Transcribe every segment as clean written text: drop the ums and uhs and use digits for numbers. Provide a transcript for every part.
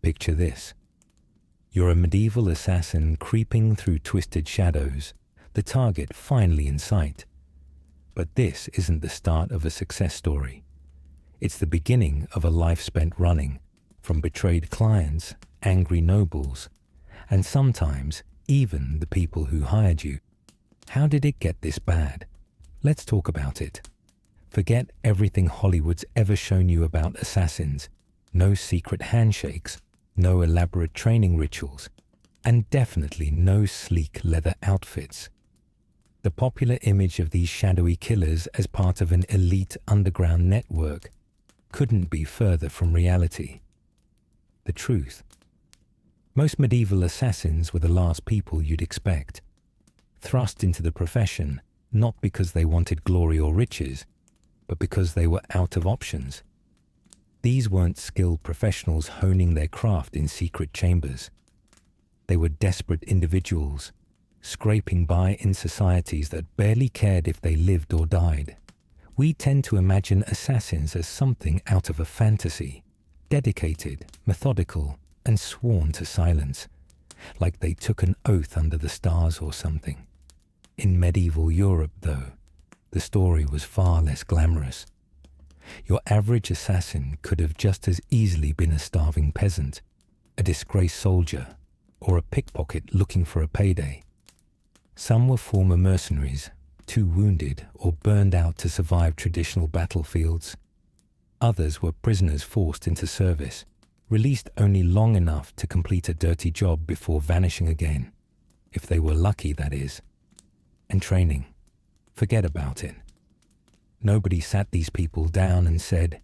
Picture this. You're a medieval assassin creeping through twisted shadows, the target finally in sight. But this isn't the start of a success story. It's the beginning of a life spent running from betrayed clients, angry nobles, and sometimes even the people who hired you. How did it get this bad? Let's talk about it. Forget everything Hollywood's ever shown you about assassins. No secret handshakes, no elaborate training rituals, and definitely no sleek leather outfits. The popular image of these shadowy killers as part of an elite underground network couldn't be further from reality. The truth. Most medieval assassins were the last people you'd expect. Thrust into the profession not because they wanted glory or riches, but because they were out of options. These weren't skilled professionals honing their craft in secret chambers. They were desperate individuals, scraping by in societies that barely cared if they lived or died. We tend to imagine assassins as something out of a fantasy, dedicated, methodical, and sworn to silence, like they took an oath under the stars or something. In medieval Europe, though, the story was far less glamorous. Your average assassin could have just as easily been a starving peasant, a disgraced soldier, or a pickpocket looking for a payday. Some were former mercenaries, too wounded or burned out to survive traditional battlefields. Others were prisoners forced into service, released only long enough to complete a dirty job before vanishing again, if they were lucky, that is. And training, forget about it. Nobody sat these people down and said,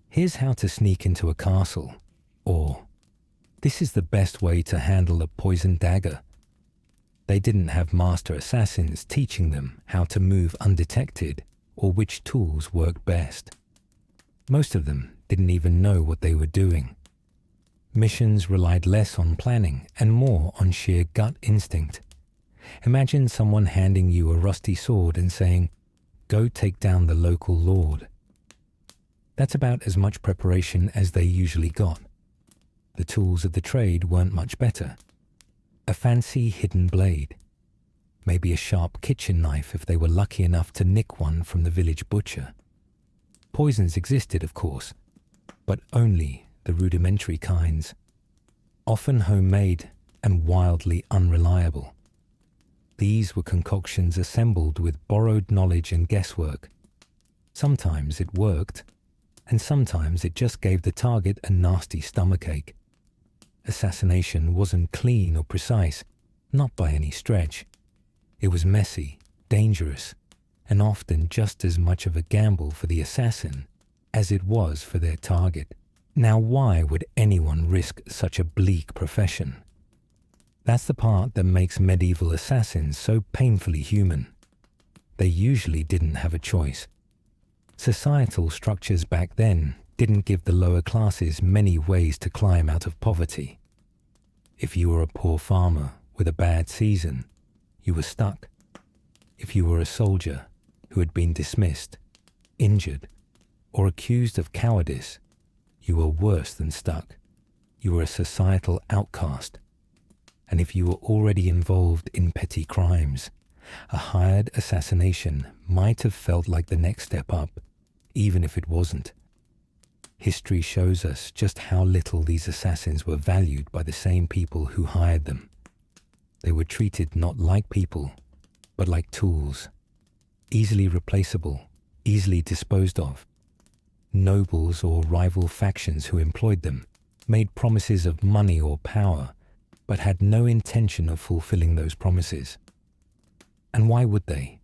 "Here's how to sneak into a castle," or "This is the best way to handle a poisoned dagger." They didn't have master assassins teaching them how to move undetected or which tools worked best. Most of them didn't even know what they were doing. Missions relied less on planning and more on sheer gut instinct. Imagine someone handing you a rusty sword and saying, "Go take down the local lord." That's about as much preparation as they usually got. The tools of the trade weren't much better. A fancy hidden blade, maybe a sharp kitchen knife if they were lucky enough to nick one from the village butcher. Poisons existed, of course, but only the rudimentary kinds, often homemade and wildly unreliable. These were concoctions assembled with borrowed knowledge and guesswork. Sometimes it worked, and sometimes it just gave the target a nasty stomachache. Assassination wasn't clean or precise, not by any stretch. It was messy, dangerous, and often just as much of a gamble for the assassin as it was for their target. Now, why would anyone risk such a bleak profession? That's the part that makes medieval assassins so painfully human. They usually didn't have a choice. Societal structures back then didn't give the lower classes many ways to climb out of poverty. If you were a poor farmer with a bad season, you were stuck. If you were a soldier who had been dismissed, injured, or accused of cowardice, you were worse than stuck. You were a societal outcast. And if you were already involved in petty crimes, a hired assassination might have felt like the next step up, even if it wasn't. History shows us just how little these assassins were valued by the same people who hired them. They were treated not like people, but like tools, easily replaceable, easily disposed of. Nobles or rival factions who employed them made promises of money or power, but had no intention of fulfilling those promises. And why would they?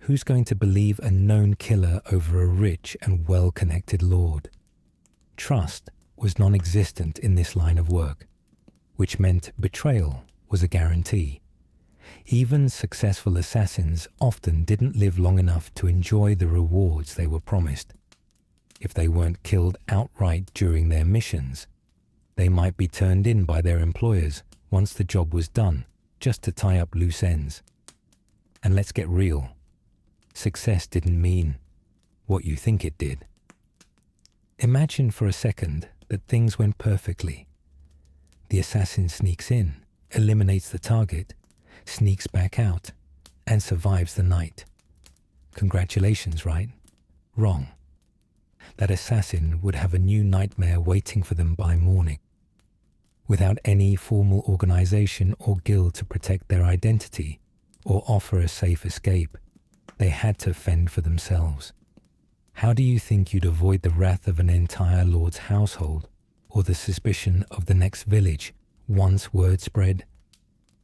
Who's going to believe a known killer over a rich and well-connected lord? Trust was non-existent in this line of work, which meant betrayal was a guarantee. Even successful assassins often didn't live long enough to enjoy the rewards they were promised. If they weren't killed outright during their missions, they might be turned in by their employers once the job was done, just to tie up loose ends. And let's get real. Success didn't mean what you think it did. Imagine for a second that things went perfectly. The assassin sneaks in, eliminates the target, sneaks back out, and survives the night. Congratulations, right? Wrong. That assassin would have a new nightmare waiting for them by morning. Without any formal organization or guild to protect their identity or offer a safe escape, they had to fend for themselves. How do you think you'd avoid the wrath of an entire lord's household or the suspicion of the next village once word spread?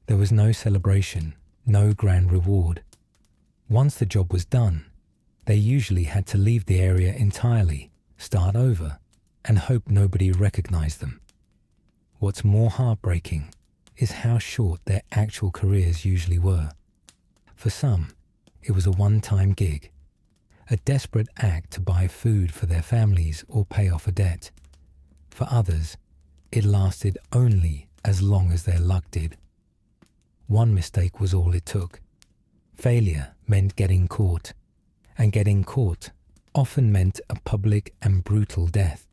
There was no celebration, no grand reward. Once the job was done, they usually had to leave the area entirely, start over, and hope nobody recognized them. What's more heartbreaking is how short their actual careers usually were. For some, it was a one-time gig, a desperate act to buy food for their families or pay off a debt. For others, it lasted only as long as their luck did. One mistake was all it took. Failure meant getting caught, and getting caught often meant a public and brutal death.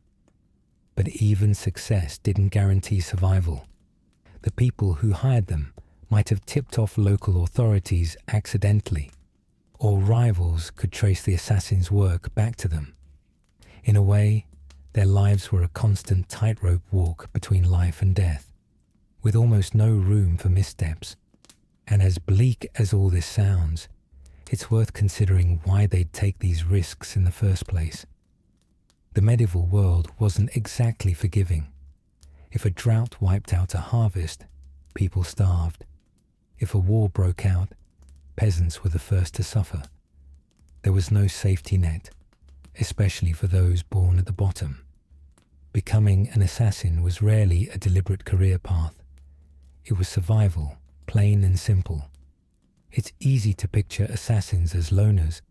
But even success didn't guarantee survival. The people who hired them might have tipped off local authorities accidentally, or rivals could trace the assassin's work back to them. In a way, their lives were a constant tightrope walk between life and death, with almost no room for missteps. And as bleak as all this sounds, it's worth considering why they'd take these risks in the first place. The medieval world wasn't exactly forgiving. If a drought wiped out a harvest, people starved. If a war broke out, peasants were the first to suffer. There was no safety net, especially for those born at the bottom. Becoming an assassin was rarely a deliberate career path. It was survival, plain and simple. It's easy to picture assassins as loners,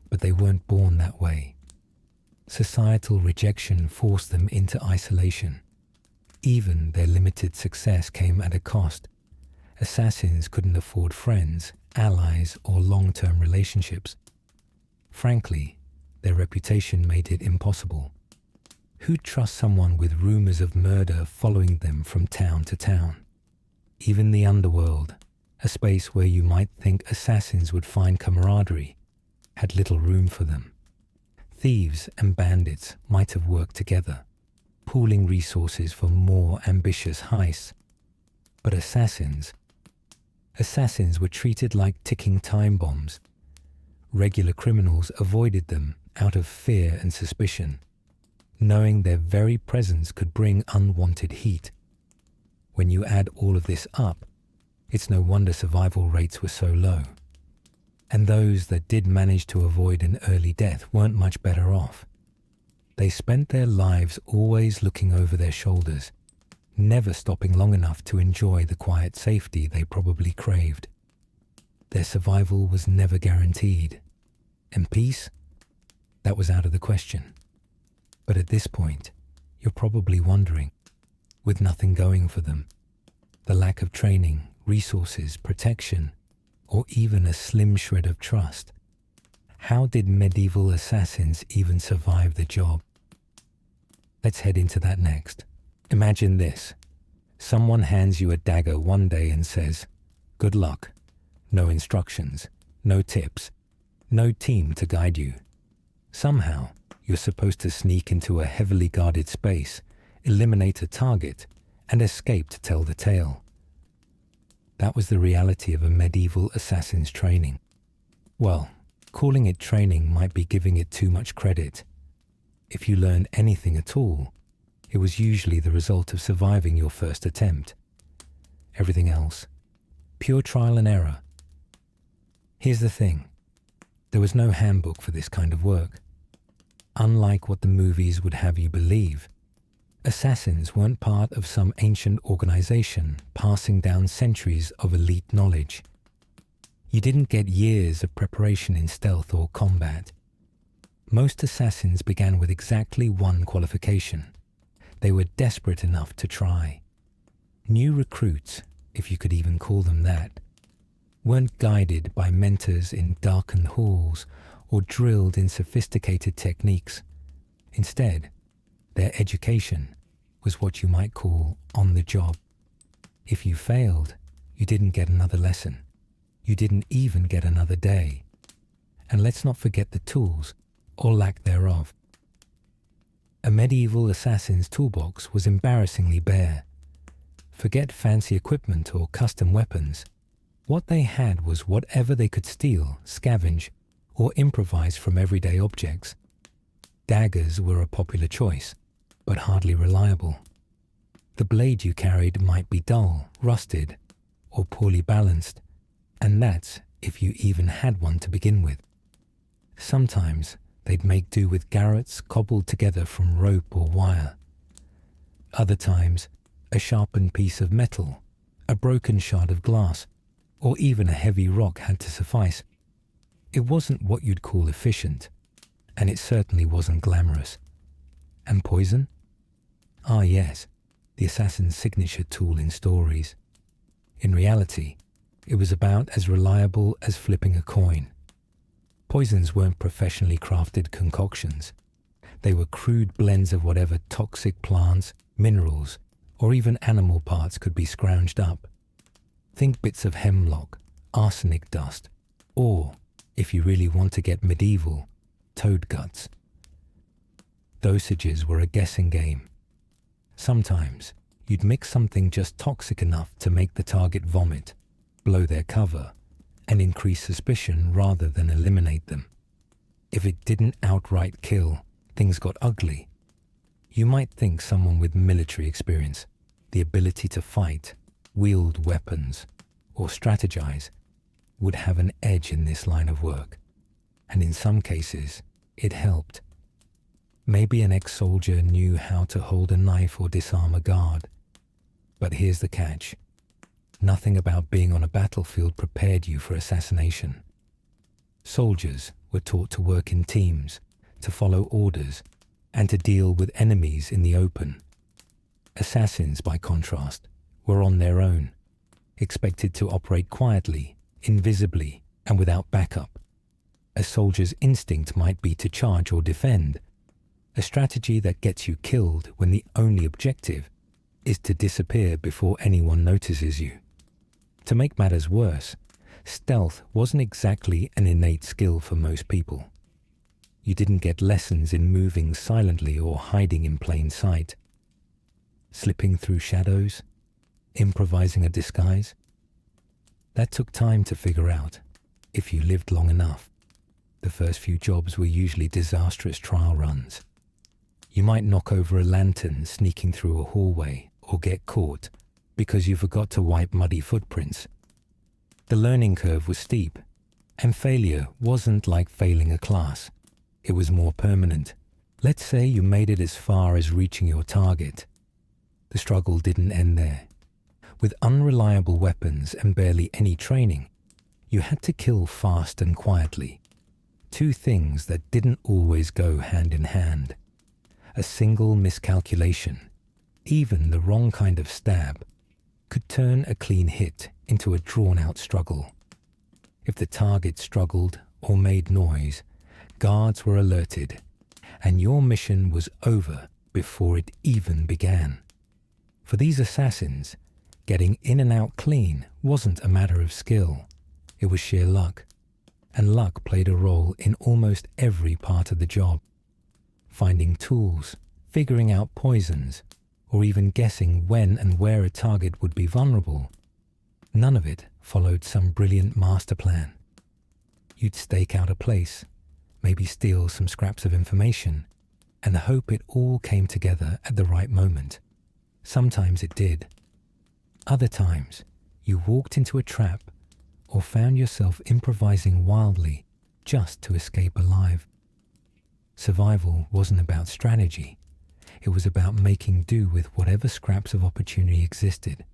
but they weren't born that way. Societal rejection forced them into isolation. Even their limited success came at a cost. Assassins couldn't afford friends, allies, or long-term relationships. Frankly, their reputation made it impossible. Who'd trust someone with rumors of murder following them from town to town? Even the underworld, a space where you might think assassins would find camaraderie, had little room for them. Thieves and bandits might have worked together, pooling resources for more ambitious heists. But assassins were treated like ticking time bombs. Regular criminals avoided them out of fear and suspicion, knowing their very presence could bring unwanted heat. When you add all of this up, it's no wonder survival rates were so low. And those that did manage to avoid an early death weren't much better off. They spent their lives always looking over their shoulders, never stopping long enough to enjoy the quiet safety they probably craved. Their survival was never guaranteed. And peace? That was out of the question. But at this point, you're probably wondering, with nothing going for them, the lack of training, resources, protection, or even a slim shred of trust, how did medieval assassins even survive the job? Let's head into that next. Imagine this. Someone hands you a dagger one day and says, "Good luck." No instructions, no tips, no team to guide you. Somehow, you're supposed to sneak into a heavily guarded space, eliminate a target, and escape to tell the tale. That was the reality of a medieval assassin's training. Well, calling it training might be giving it too much credit. If you learned anything at all, it was usually the result of surviving your first attempt. Everything else, pure trial and error. Here's the thing. There was no handbook for this kind of work. Unlike what the movies would have you believe, assassins weren't part of some ancient organization passing down centuries of elite knowledge. You didn't get years of preparation in stealth or combat. Most assassins began with exactly one qualification. They were desperate enough to try. New recruits, if you could even call them that, weren't guided by mentors in darkened halls or drilled in sophisticated techniques. Instead, their education was what you might call on the job. If you failed, you didn't get another lesson. You didn't even get another day. And let's not forget the tools, or lack thereof. A medieval assassin's toolbox was embarrassingly bare. Forget fancy equipment or custom weapons. What they had was whatever they could steal, scavenge, or improvise from everyday objects. Daggers were a popular choice, but hardly reliable. The blade you carried might be dull, rusted, or poorly balanced, and that's if you even had one to begin with. Sometimes they'd make do with garrots cobbled together from rope or wire. Other times, a sharpened piece of metal, a broken shard of glass, or even a heavy rock had to suffice. It wasn't what you'd call efficient, and it certainly wasn't glamorous. And poison? Ah yes, the assassin's signature tool in stories. In reality, it was about as reliable as flipping a coin. Poisons weren't professionally crafted concoctions. They were crude blends of whatever toxic plants, minerals, or even animal parts could be scrounged up. Think bits of hemlock, arsenic dust, or, if you really want to get medieval, toad guts. Dosages were a guessing game. Sometimes you'd mix something just toxic enough to make the target vomit, blow their cover, and increase suspicion rather than eliminate them. If it didn't outright kill, things got ugly. You might think someone with military experience, the ability to fight, wield weapons, or strategize, would have an edge in this line of work. And in some cases, it helped. Maybe an ex-soldier knew how to hold a knife or disarm a guard. But here's the catch. Nothing about being on a battlefield prepared you for assassination. Soldiers were taught to work in teams, to follow orders, and to deal with enemies in the open. Assassins, by contrast, were on their own, expected to operate quietly, invisibly, and without backup. A soldier's instinct might be to charge or defend, a strategy that gets you killed when the only objective is to disappear before anyone notices you. To make matters worse, stealth wasn't exactly an innate skill for most people. You didn't get lessons in moving silently or hiding in plain sight. Slipping through shadows, improvising a disguise. That took time to figure out, if you lived long enough. The first few jobs were usually disastrous trial runs. You might knock over a lantern sneaking through a hallway or get caught because you forgot to wipe muddy footprints. The learning curve was steep, and failure wasn't like failing a class. It was more permanent. Let's say you made it as far as reaching your target. The struggle didn't end there. With unreliable weapons and barely any training, you had to kill fast and quietly. Two things that didn't always go hand in hand. A single miscalculation, even the wrong kind of stab, could turn a clean hit into a drawn-out struggle. If the target struggled or made noise, guards were alerted, and your mission was over before it even began. For these assassins, getting in and out clean wasn't a matter of skill. It was sheer luck, and luck played a role in almost every part of the job. Finding tools, figuring out poisons, or even guessing when and where a target would be vulnerable. None of it followed some brilliant master plan. You'd stake out a place, maybe steal some scraps of information, and hope it all came together at the right moment. Sometimes it did. Other times, you walked into a trap or found yourself improvising wildly just to escape alive. Survival wasn't about strategy. It was about making do with whatever scraps of opportunity existed.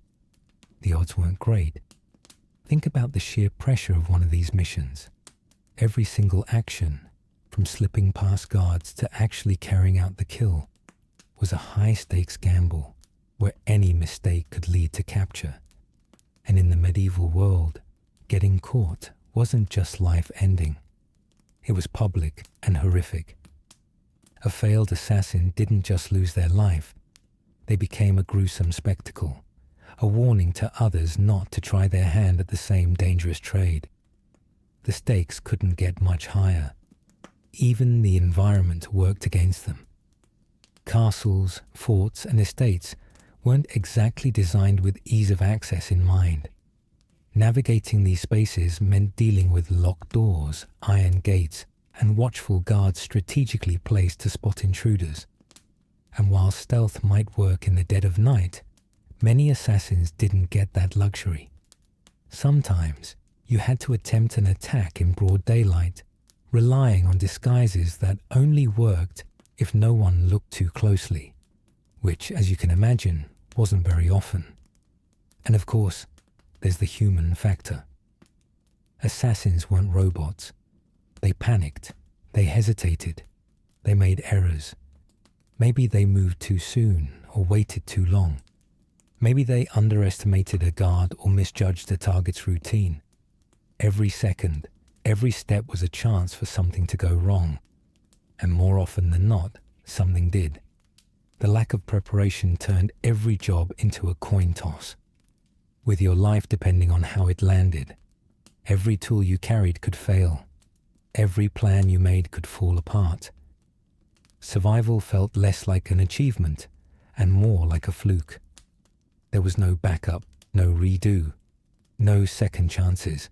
The odds weren't great. Think about the sheer pressure of one of these missions. Every single action, from slipping past guards to actually carrying out the kill, was a high-stakes gamble where any mistake could lead to capture. And in the medieval world, getting caught wasn't just life-ending. It was public and horrific. A failed assassin didn't just lose their life. They became a gruesome spectacle, a warning to others not to try their hand at the same dangerous trade. The stakes couldn't get much higher. Even the environment worked against them. Castles, forts, and estates weren't exactly designed with ease of access in mind. Navigating these spaces meant dealing with locked doors, iron gates, and watchful guards strategically placed to spot intruders. And while stealth might work in the dead of night, many assassins didn't get that luxury. Sometimes you had to attempt an attack in broad daylight, relying on disguises that only worked if no one looked too closely, which, as you can imagine, wasn't very often. And of course, there's the human factor. Assassins weren't robots. They panicked, they hesitated, they made errors. Maybe they moved too soon or waited too long. Maybe they underestimated a guard or misjudged the target's routine. Every second, every step was a chance for something to go wrong. And more often than not, something did. The lack of preparation turned every job into a coin toss, with your life depending on how it landed. Every tool you carried could fail. Every plan you made could fall apart. Survival felt less like an achievement and more like a fluke. There was no backup, no redo, no second chances.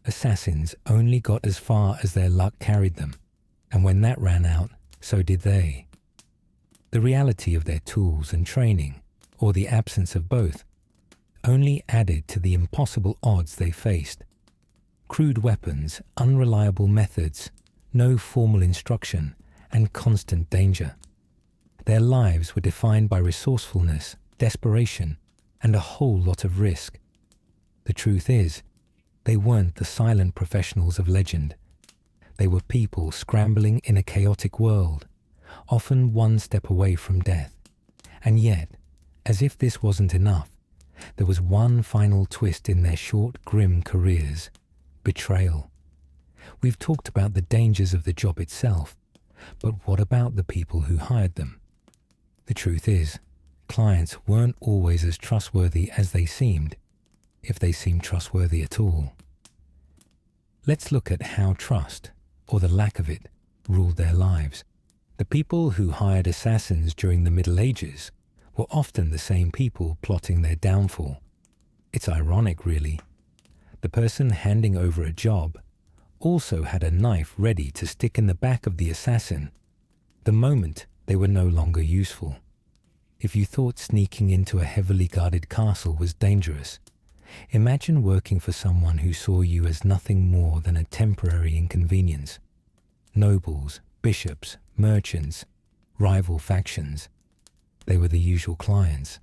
Assassins only got as far as their luck carried them, and when that ran out, so did they. The reality of their tools and training, or the absence of both, only added to the impossible odds they faced. Crude weapons, unreliable methods, no formal instruction, and constant danger. Their lives were defined by resourcefulness, desperation, and a whole lot of risk. The truth is, they weren't the silent professionals of legend. They were people scrambling in a chaotic world, often one step away from death. And yet, as if this wasn't enough, there was one final twist in their short, grim careers: betrayal. We've talked about the dangers of the job itself, but what about the people who hired them? The truth is, clients weren't always as trustworthy as they seemed, if they seemed trustworthy at all. Let's look at how trust, or the lack of it, ruled their lives. The people who hired assassins during the Middle Ages were often the same people plotting their downfall. It's ironic, really. The person handing over a job also had a knife ready to stick in the back of the assassin the moment they were no longer useful. If you thought sneaking into a heavily guarded castle was dangerous, imagine working for someone who saw you as nothing more than a temporary inconvenience. Nobles, bishops, merchants, rival factions. They were the usual clients,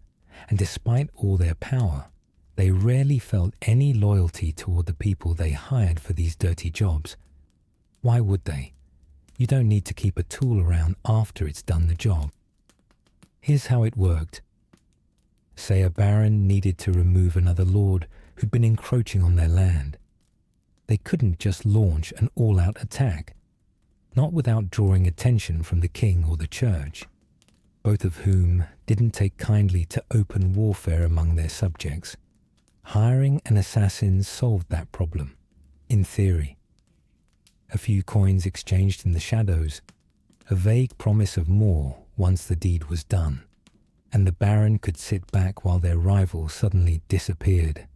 and despite all their power, they rarely felt any loyalty toward the people they hired for these dirty jobs. Why would they? You don't need to keep a tool around after it's done the job. Here's how it worked. Say a baron needed to remove another lord who'd been encroaching on their land. They couldn't just launch an all-out attack, not without drawing attention from the king or the church, both of whom didn't take kindly to open warfare among their subjects. Hiring an assassin solved that problem, in theory. A few coins exchanged in the shadows, a vague promise of more once the deed was done, and the baron could sit back while their rival suddenly disappeared.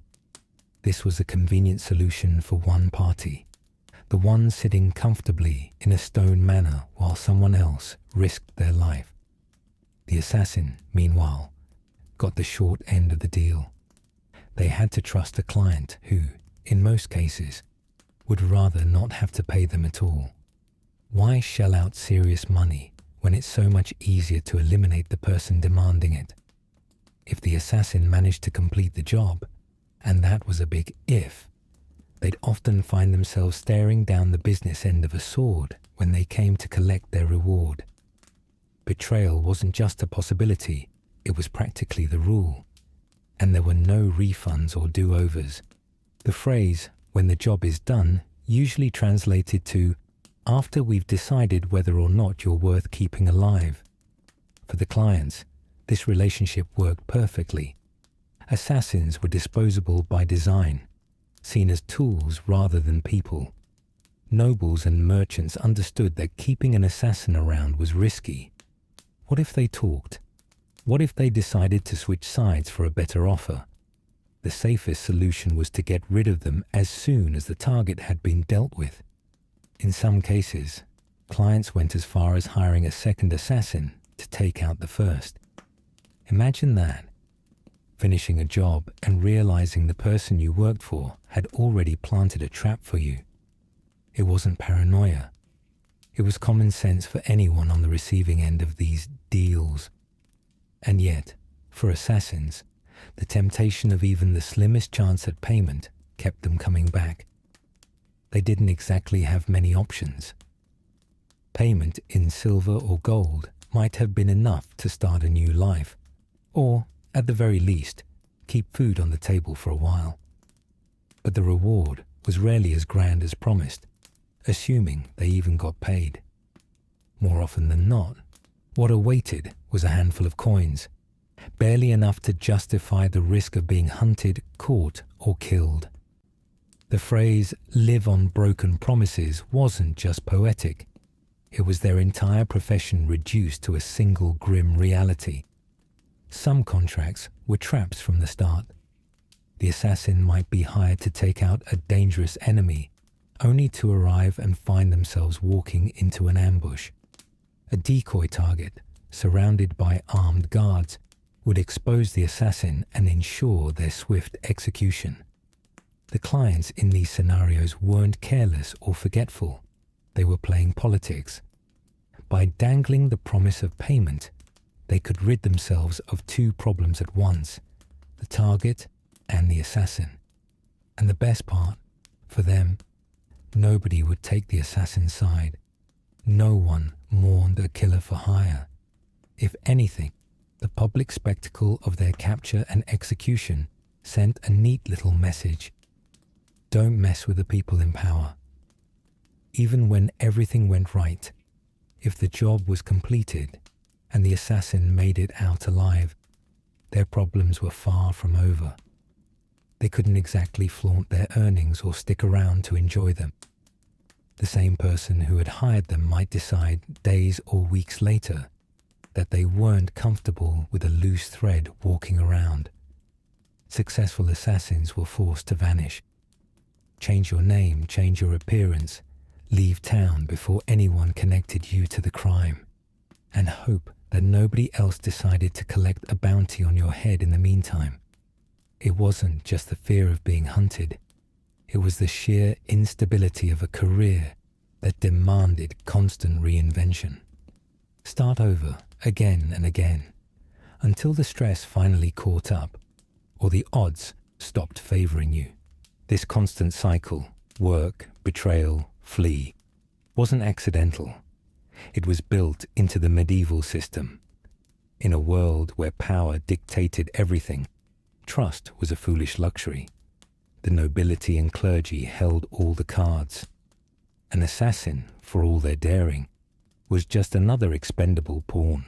This was a convenient solution for one party, the one sitting comfortably in a stone manor while someone else risked their life. The assassin, meanwhile, got the short end of the deal. They had to trust a client who, in most cases, would rather not have to pay them at all. Why shell out serious money when it's so much easier to eliminate the person demanding it? If the assassin managed to complete the job, and that was a big if, they'd often find themselves staring down the business end of a sword when they came to collect their reward. Betrayal wasn't just a possibility, it was practically the rule. And there were no refunds or do-overs. The phrase, "when the job is done," usually translated to, "after we've decided whether or not you're worth keeping alive." For the clients, this relationship worked perfectly. Assassins were disposable by design, seen as tools rather than people. Nobles and merchants understood that keeping an assassin around was risky. What if they talked? What if they decided to switch sides for a better offer? The safest solution was to get rid of them as soon as the target had been dealt with. In some cases, clients went as far as hiring a second assassin to take out the first. Imagine that, finishing a job and realizing the person you worked for had already planted a trap for you. It wasn't paranoia. It was common sense for anyone on the receiving end of these deals. And yet, for assassins, the temptation of even the slimmest chance at payment kept them coming back. They didn't exactly have many options. Payment in silver or gold might have been enough to start a new life, or, at the very least, keep food on the table for a while. But the reward was rarely as grand as promised, assuming they even got paid. More often than not, what awaited was a handful of coins, barely enough to justify the risk of being hunted, caught, or killed. The phrase, "live on broken promises," wasn't just poetic. It was their entire profession reduced to a single grim reality. Some contracts were traps from the start. The assassin might be hired to take out a dangerous enemy, only to arrive and find themselves walking into an ambush. A decoy target, surrounded by armed guards, would expose the assassin and ensure their swift execution. The clients in these scenarios weren't careless or forgetful. They were playing politics. By dangling the promise of payment, they could rid themselves of two problems at once, the target and the assassin. And the best part, for them, nobody would take the assassin's side. No one mourned a killer for hire. If anything, the public spectacle of their capture and execution sent a neat little message. Don't mess with the people in power. Even when everything went right, if the job was completed and the assassin made it out alive, their problems were far from over. They couldn't exactly flaunt their earnings or stick around to enjoy them. The same person who had hired them might decide days or weeks later that they weren't comfortable with a loose thread walking around. Successful assassins were forced to vanish. Change your name, change your appearance, leave town before anyone connected you to the crime, and hope that nobody else decided to collect a bounty on your head in the meantime. It wasn't just the fear of being hunted. It was the sheer instability of a career that demanded constant reinvention. Start over again and again, until the stress finally caught up, or the odds stopped favoring you. This constant cycle, work, betrayal, flee, wasn't accidental. It was built into the medieval system. In a world where power dictated everything, trust was a foolish luxury. The nobility and clergy held all the cards. An assassin, for all their daring, was just another expendable pawn.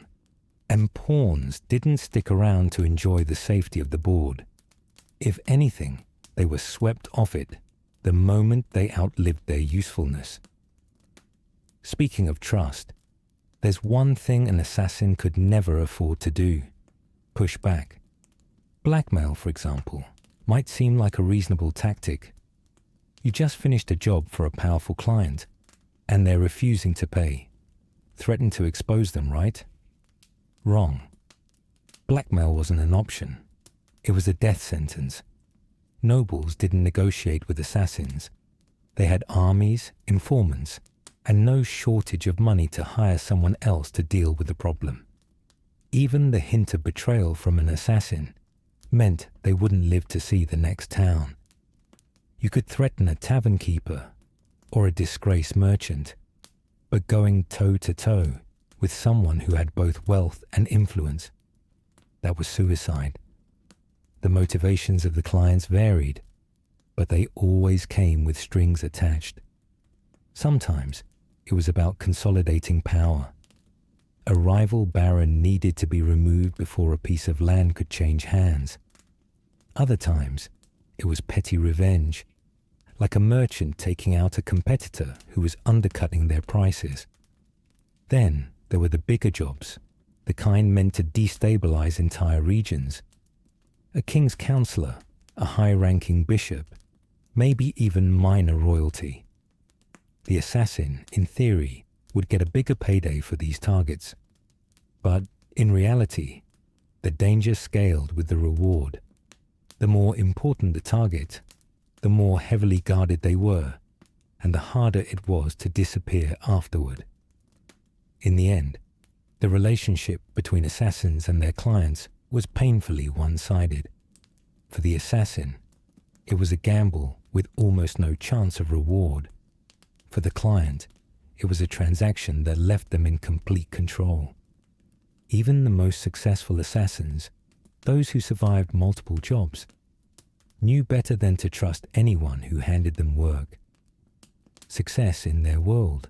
And pawns didn't stick around to enjoy the safety of the board. If anything, they were swept off it the moment they outlived their usefulness. Speaking of trust, there's one thing an assassin could never afford to do: push back. Blackmail, for example, might seem like a reasonable tactic. You just finished a job for a powerful client, and they're refusing to pay. Threaten to expose them, right? Wrong. Blackmail wasn't an option. It was a death sentence. Nobles didn't negotiate with assassins. They had armies, informants, and no shortage of money to hire someone else to deal with the problem. Even the hint of betrayal from an assassin meant they wouldn't live to see the next town. You could threaten a tavern keeper or a disgraced merchant, but going toe-to-toe with someone who had both wealth and influence, that was suicide. The motivations of the clients varied, but they always came with strings attached. Sometimes it was about consolidating power. A rival baron needed to be removed before a piece of land could change hands. Other times, it was petty revenge, like a merchant taking out a competitor who was undercutting their prices. Then there were the bigger jobs, the kind meant to destabilize entire regions. A king's counselor, a high-ranking bishop, maybe even minor royalty. The assassin, in theory, would get a bigger payday for these targets. But in reality, the danger scaled with the reward. The more important the target, the more heavily guarded they were, and the harder it was to disappear afterward. In the end, the relationship between assassins and their clients was painfully one-sided. For the assassin, it was a gamble with almost no chance of reward. For the client, it was a transaction that left them in complete control. Even the most successful assassins, those who survived multiple jobs, knew better than to trust anyone who handed them work. Success in their world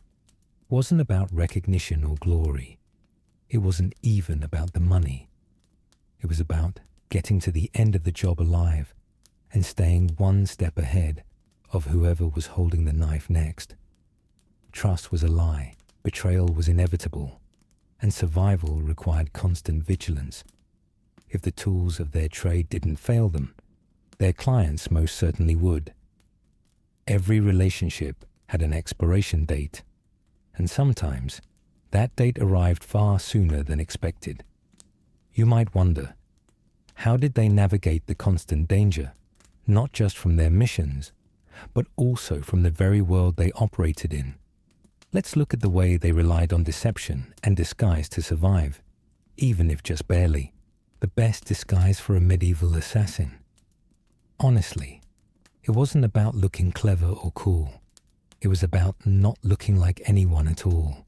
wasn't about recognition or glory. It wasn't even about the money. It was about getting to the end of the job alive and staying one step ahead of whoever was holding the knife next. Trust was a lie, betrayal was inevitable, and survival required constant vigilance. If the tools of their trade didn't fail them, their clients most certainly would. Every relationship had an expiration date, and sometimes that date arrived far sooner than expected. You might wonder, how did they navigate the constant danger, not just from their missions, but also from the very world they operated in? Let's look at the way they relied on deception and disguise to survive, even if just barely. The best disguise for a medieval assassin. Honestly, it wasn't about looking clever or cool. It was about not looking like anyone at all.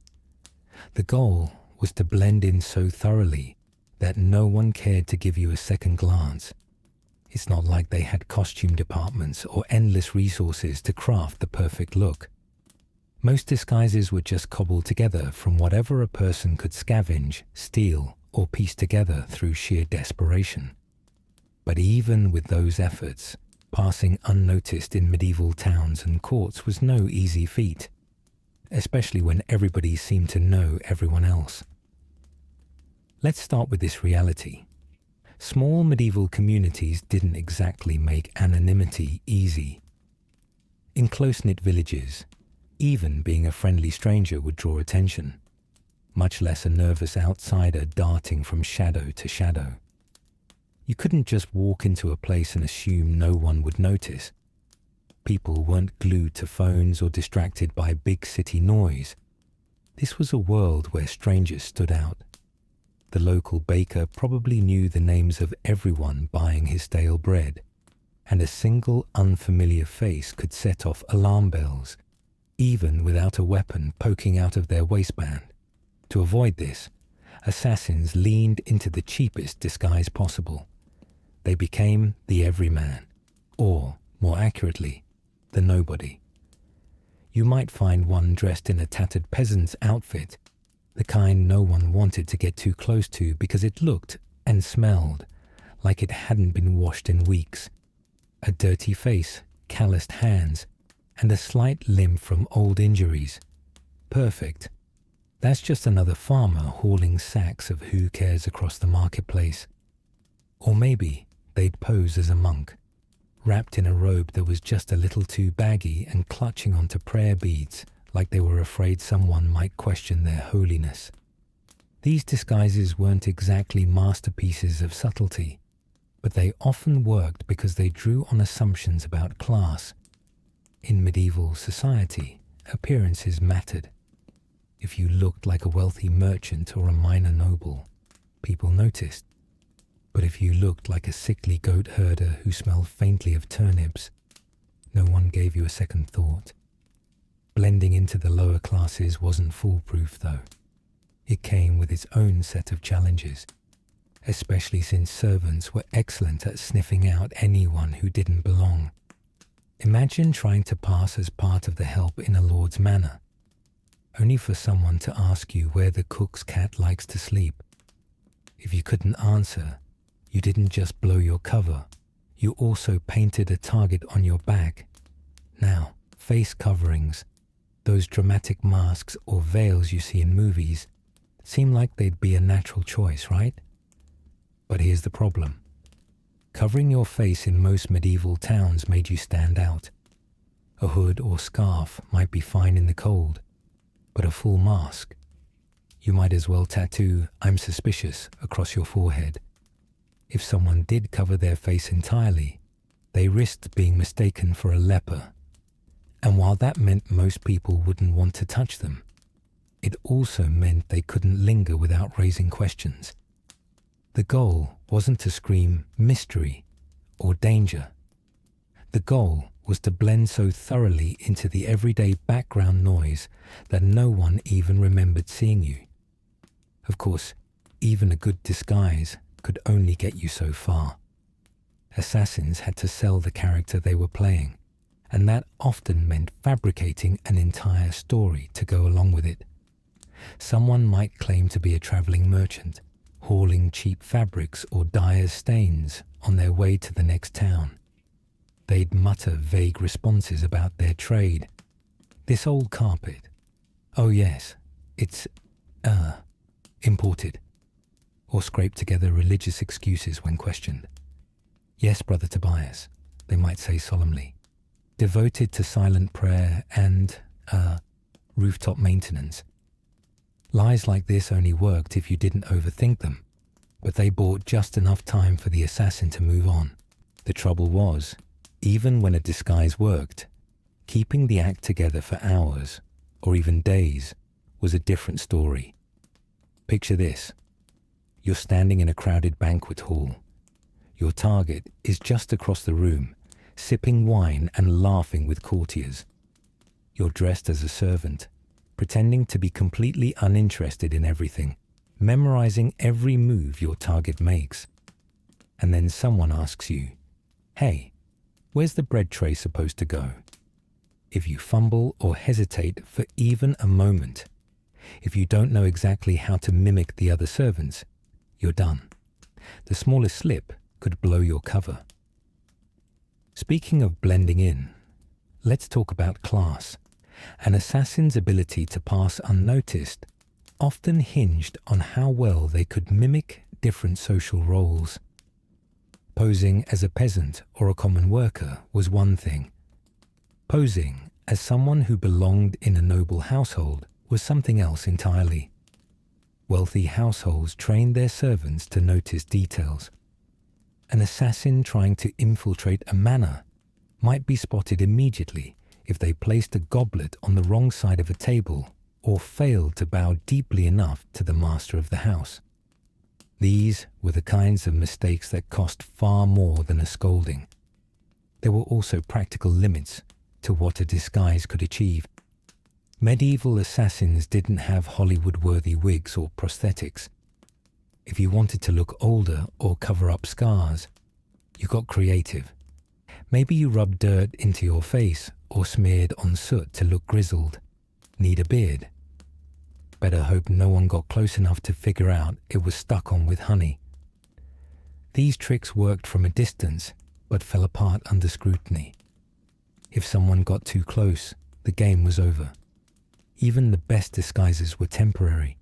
The goal was to blend in so thoroughly that no one cared to give you a second glance. It's not like they had costume departments or endless resources to craft the perfect look. Most disguises were just cobbled together from whatever a person could scavenge, steal, or piece together through sheer desperation. But even with those efforts, passing unnoticed in medieval towns and courts was no easy feat, especially when everybody seemed to know everyone else. Let's start with this reality. Small medieval communities didn't exactly make anonymity easy. In close-knit villages, even being a friendly stranger would draw attention, much less a nervous outsider darting from shadow to shadow. You couldn't just walk into a place and assume no one would notice. People weren't glued to phones or distracted by big city noise. This was a world where strangers stood out. The local baker probably knew the names of everyone buying his stale bread, and a single unfamiliar face could set off alarm bells, even without a weapon poking out of their waistband. To avoid this, assassins leaned into the cheapest disguise possible. They became the everyman, or, more accurately, the nobody. You might find one dressed in a tattered peasant's outfit, the kind no one wanted to get too close to because it looked and smelled like it hadn't been washed in weeks. A dirty face, calloused hands, and a slight limp from old injuries. Perfect. That's just another farmer hauling sacks of who cares across the marketplace. Or maybe they'd pose as a monk, wrapped in a robe that was just a little too baggy and clutching onto prayer beads like they were afraid someone might question their holiness. These disguises weren't exactly masterpieces of subtlety, but they often worked because they drew on assumptions about class. In medieval society, appearances mattered. If you looked like a wealthy merchant or a minor noble, people noticed. But if you looked like a sickly goat herder who smelled faintly of turnips, no one gave you a second thought. Blending into the lower classes wasn't foolproof, though. It came with its own set of challenges, especially since servants were excellent at sniffing out anyone who didn't belong. Imagine trying to pass as part of the help in a lord's manor, only for someone to ask you where the cook's cat likes to sleep. If you couldn't answer, you didn't just blow your cover, You also painted a target on your back. Now, face coverings, those dramatic masks or veils you see in movies, seem like they'd be a natural choice, right? But here's the problem. Covering your face in most medieval towns made you stand out. A hood or scarf might be fine in the cold, but a full mask? You might as well tattoo "I'm suspicious" across your forehead. If someone did cover their face entirely, they risked being mistaken for a leper. And while that meant most people wouldn't want to touch them, it also meant they couldn't linger without raising questions. The goal wasn't to scream mystery or danger. The goal was to blend so thoroughly into the everyday background noise that no one even remembered seeing you. Of course, even a good disguise could only get you so far. Assassins had to sell the character they were playing, and that often meant fabricating an entire story to go along with it. Someone might claim to be a traveling merchant, hauling cheap fabrics or dyer's stains on their way to the next town. They'd mutter vague responses about their trade. "This old carpet. Oh yes, it's, imported." Or scrape together religious excuses when questioned. "Yes, Brother Tobias," they might say solemnly, "devoted to silent prayer and, rooftop maintenance." Lies like this only worked if you didn't overthink them, but they bought just enough time for the assassin to move on. The trouble was, even when a disguise worked, keeping the act together for hours, or even days, was a different story. Picture this. You're standing in a crowded banquet hall. Your target is just across the room, sipping wine and laughing with courtiers. You're dressed as a servant, pretending to be completely uninterested in everything, memorizing every move your target makes. And then someone asks you, "Hey, where's the bread tray supposed to go?" If you fumble or hesitate for even a moment, if you don't know exactly how to mimic the other servants, you're done. The smallest slip could blow your cover. Speaking of blending in, let's talk about class. An assassin's ability to pass unnoticed often hinged on how well they could mimic different social roles. Posing as a peasant or a common worker was one thing. Posing as someone who belonged in a noble household was something else entirely. Wealthy households trained their servants to notice details. An assassin trying to infiltrate a manor might be spotted immediately if they placed a goblet on the wrong side of a table or failed to bow deeply enough to the master of the house. These were the kinds of mistakes that cost far more than a scolding. There were also practical limits to what a disguise could achieve. Medieval assassins didn't have Hollywood-worthy wigs or prosthetics. If you wanted to look older or cover up scars, you got creative. Maybe you rubbed dirt into your face or smeared on soot to look grizzled. Need a beard? Better hope no one got close enough to figure out it was stuck on with honey. These tricks worked from a distance, but fell apart under scrutiny. If someone got too close, the game was over. Even the best disguises were temporary.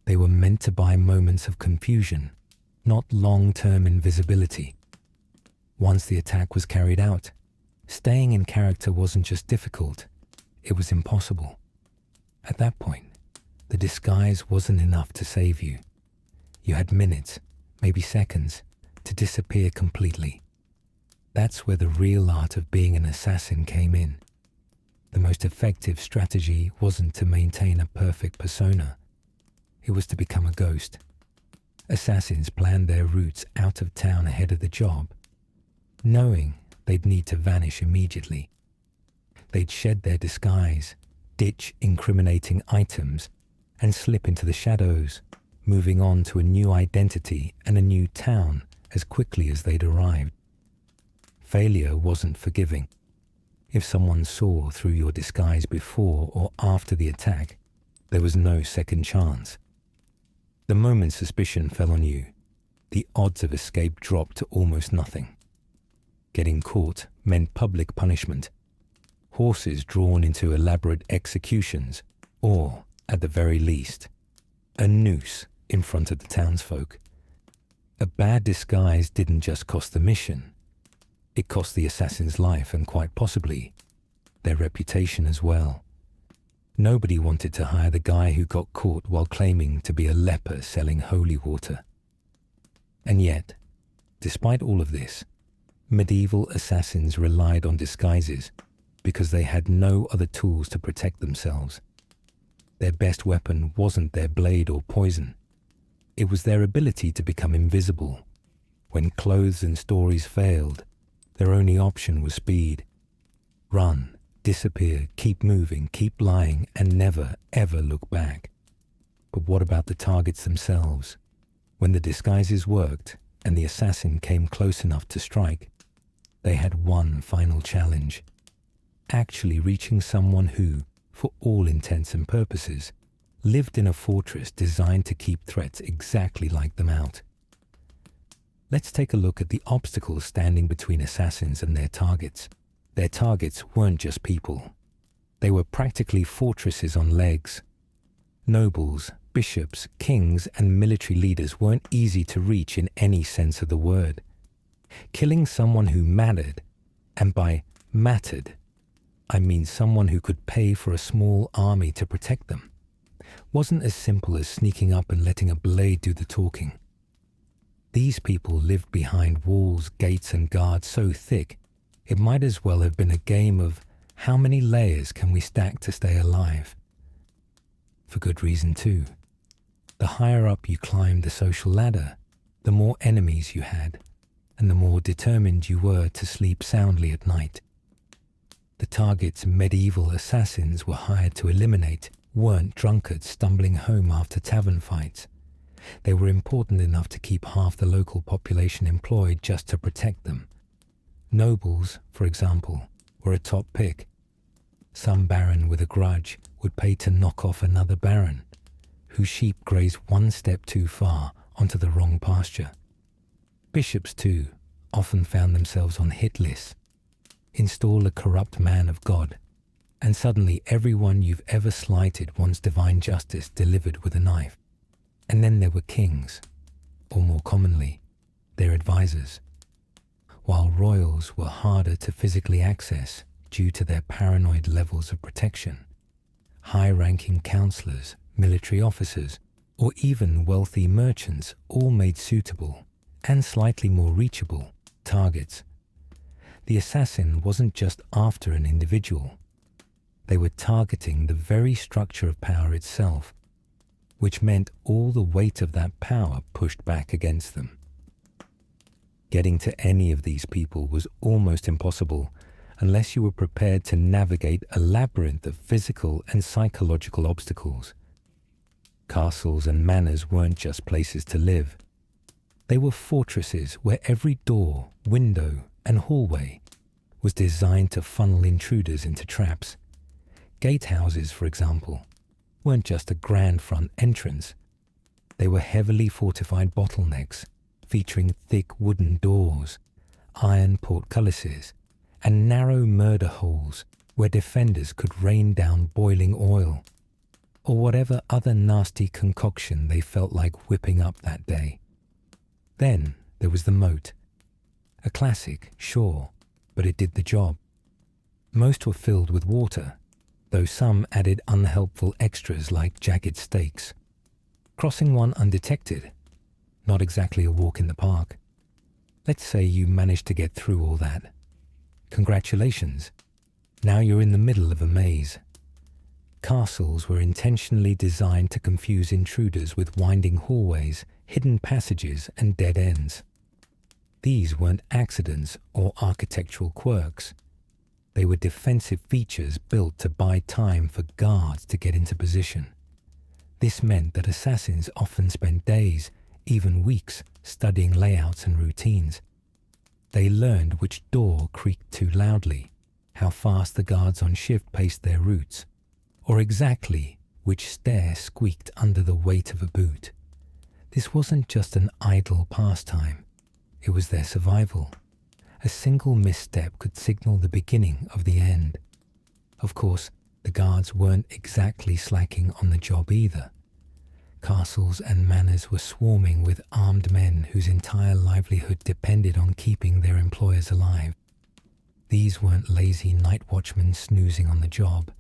They were meant to buy moments of confusion, not long-term invisibility. Once the attack was carried out, staying in character wasn't just difficult, it was impossible. At that point, the disguise wasn't enough to save you. You had minutes, maybe seconds, to disappear completely. That's where the real art of being an assassin came in. The most effective strategy wasn't to maintain a perfect persona. It was to become a ghost. Assassins planned their routes out of town ahead of the job, knowing they'd need to vanish immediately. They'd shed their disguise, ditch incriminating items, and slip into the shadows, moving on to a new identity and a new town as quickly as they'd arrived. Failure wasn't forgiving. If someone saw through your disguise before or after the attack, there was no second chance. The moment suspicion fell on you, the odds of escape dropped to almost nothing. Getting caught meant public punishment, horses drawn into elaborate executions, or, at the very least, a noose in front of the townsfolk. A bad disguise didn't just cost the mission, it cost the assassin's life and quite possibly their reputation as well. Nobody wanted to hire the guy who got caught while claiming to be a leper selling holy water. And yet, despite all of this, medieval assassins relied on disguises because they had no other tools to protect themselves. Their best weapon wasn't their blade or poison. It was their ability to become invisible. When clothes and stories failed, their only option was speed. Run, disappear, keep moving, keep lying, and never, ever look back. But what about the targets themselves? When the disguises worked and the assassin came close enough to strike, they had one final challenge: actually reaching someone who, for all intents and purposes, lived in a fortress designed to keep threats exactly like them out. Let's take a look at the obstacles standing between assassins and their targets. Their targets weren't just people. They were practically fortresses on legs. Nobles, bishops, kings, and military leaders weren't easy to reach in any sense of the word. Killing someone who mattered, and by mattered, I mean someone who could pay for a small army to protect them, wasn't as simple as sneaking up and letting a blade do the talking. These people lived behind walls, gates, and guards so thick, it might as well have been a game of how many layers can we stack to stay alive. For good reason too. The higher up you climbed the social ladder, the more enemies you had, and the more determined you were to sleep soundly at night. The targets medieval assassins were hired to eliminate weren't drunkards stumbling home after tavern fights. They were important enough to keep half the local population employed just to protect them. Nobles, for example, were a top pick. Some baron with a grudge would pay to knock off another baron, whose sheep grazed one step too far onto the wrong pasture. Bishops, too, often found themselves on hit lists. Install a corrupt man of God, and suddenly everyone you've ever slighted wants divine justice delivered with a knife. And then there were kings, or more commonly, their advisors. While royals were harder to physically access due to their paranoid levels of protection, high-ranking counselors, military officers, or even wealthy merchants all made suitable and slightly more reachable targets. The assassin wasn't just after an individual. They were targeting the very structure of power itself, which meant all the weight of that power pushed back against them. Getting to any of these people was almost impossible unless you were prepared to navigate a labyrinth of physical and psychological obstacles. Castles and manors weren't just places to live. They were fortresses where every door, window, and hallway was designed to funnel intruders into traps. Gatehouses, for example, weren't just a grand front entrance. They were heavily fortified bottlenecks featuring thick wooden doors, iron portcullises, and narrow murder holes where defenders could rain down boiling oil, or whatever other nasty concoction they felt like whipping up that day. Then there was the moat. A classic, sure, but it did the job. Most were filled with water, though some added unhelpful extras like jagged stakes. Crossing one undetected, not exactly a walk in the park. Let's say you managed to get through all that. Congratulations. Now you're in the middle of a maze. Castles were intentionally designed to confuse intruders with winding hallways, hidden passages, and dead ends. These weren't accidents or architectural quirks. They were defensive features built to buy time for guards to get into position. This meant that assassins often spent days, even weeks, studying layouts and routines. They learned which door creaked too loudly, how fast the guards on shift paced their routes, or exactly which stair squeaked under the weight of a boot. This wasn't just an idle pastime. It was their survival. A single misstep could signal the beginning of the end. Of course, the guards weren't exactly slacking on the job either. Castles and manors were swarming with armed men whose entire livelihood depended on keeping their employers alive. These weren't lazy night watchmen snoozing on the job.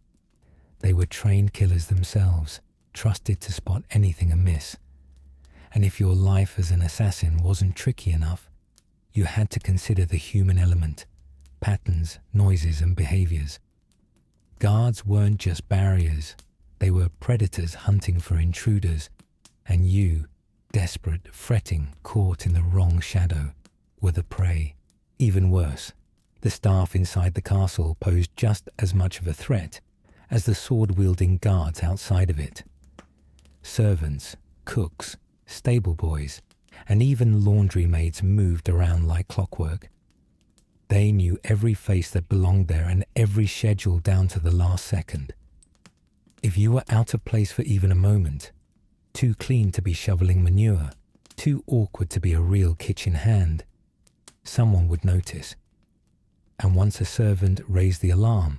They were trained killers themselves, trusted to spot anything amiss. And if your life as an assassin wasn't tricky enough, you had to consider the human element, patterns, noises, and behaviors. Guards weren't just barriers. They were predators hunting for intruders, and you, desperate, fretting, caught in the wrong shadow, were the prey. Even worse, the staff inside the castle posed just as much of a threat as the sword-wielding guards outside of it. Servants, cooks, stable boys, and even laundry maids moved around like clockwork. They knew every face that belonged there and every schedule down to the last second. If you were out of place for even a moment, too clean to be shoveling manure, too awkward to be a real kitchen hand, someone would notice. And once a servant raised the alarm,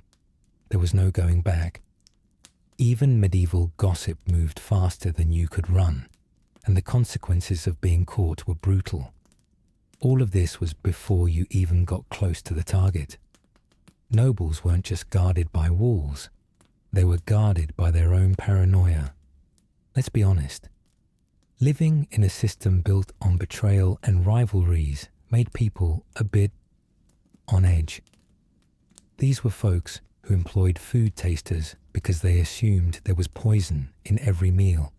there was no going back. Even medieval gossip moved faster than you could run, and the consequences of being caught were brutal. All of this was before you even got close to the target. Nobles weren't just guarded by walls. They were guarded by their own paranoia. Let's be honest. Living in a system built on betrayal and rivalries made people a bit on edge. These were folks who employed food tasters because they assumed there was poison in every meal.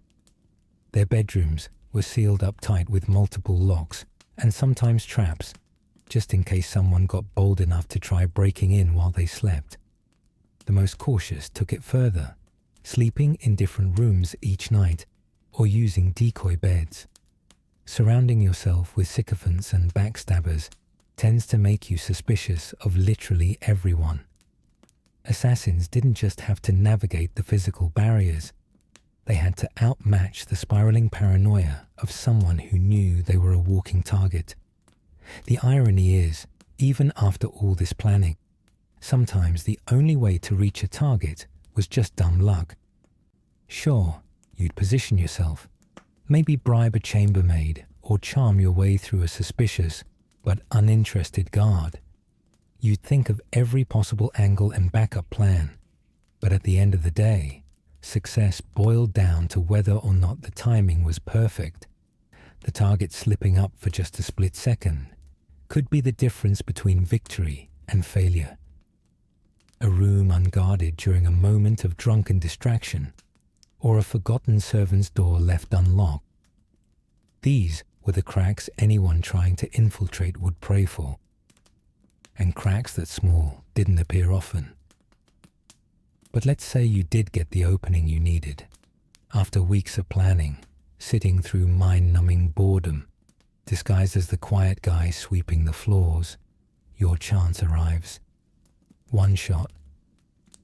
Their bedrooms were sealed up tight with multiple locks and sometimes traps, just in case someone got bold enough to try breaking in while they slept. The most cautious took it further, sleeping in different rooms each night or using decoy beds. Surrounding yourself with sycophants and backstabbers tends to make you suspicious of literally everyone. Assassins didn't just have to navigate the physical barriers. They had to outmatch the spiraling paranoia of someone who knew they were a walking target. The irony is, even after all this planning, sometimes the only way to reach a target was just dumb luck. Sure, you'd position yourself, maybe bribe a chambermaid or charm your way through a suspicious but uninterested guard. You'd think of every possible angle and backup plan, but at the end of the day, success boiled down to whether or not the timing was perfect. The target slipping up for just a split second could be the difference between victory and failure. A room unguarded during a moment of drunken distraction, or a forgotten servant's door left unlocked. These were the cracks anyone trying to infiltrate would pray for. And cracks that small didn't appear often. But let's say you did get the opening you needed. After weeks of planning, sitting through mind-numbing boredom, disguised as the quiet guy sweeping the floors, your chance arrives. One shot.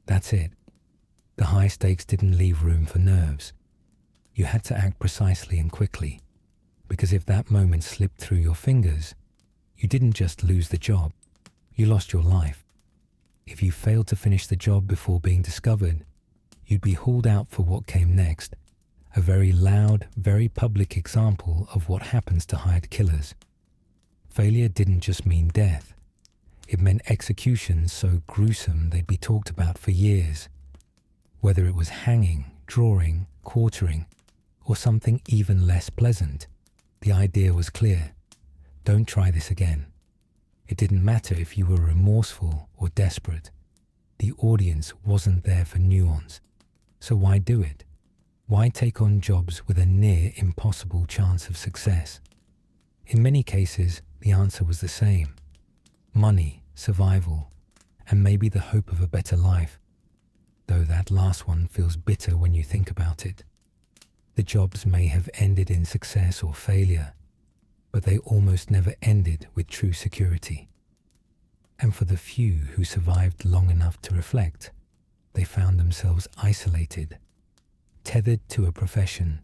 That's it. The high stakes didn't leave room for nerves. You had to act precisely and quickly, because if that moment slipped through your fingers, you didn't just lose the job, you lost your life. If you failed to finish the job before being discovered, you'd be hauled out for what came next, a very loud, very public example of what happens to hired killers. Failure didn't just mean death. It meant executions so gruesome they'd be talked about for years. Whether it was hanging, drawing, quartering, or something even less pleasant, the idea was clear. Don't try this again. It didn't matter if you were remorseful or desperate. The audience wasn't there for nuance. So why do it? Why take on jobs with a near impossible chance of success? In many cases, the answer was the same. Money, survival, and maybe the hope of a better life. Though that last one feels bitter when you think about it. The jobs may have ended in success or failure, but they almost never ended with true security. And for the few who survived long enough to reflect, they found themselves isolated, tethered to a profession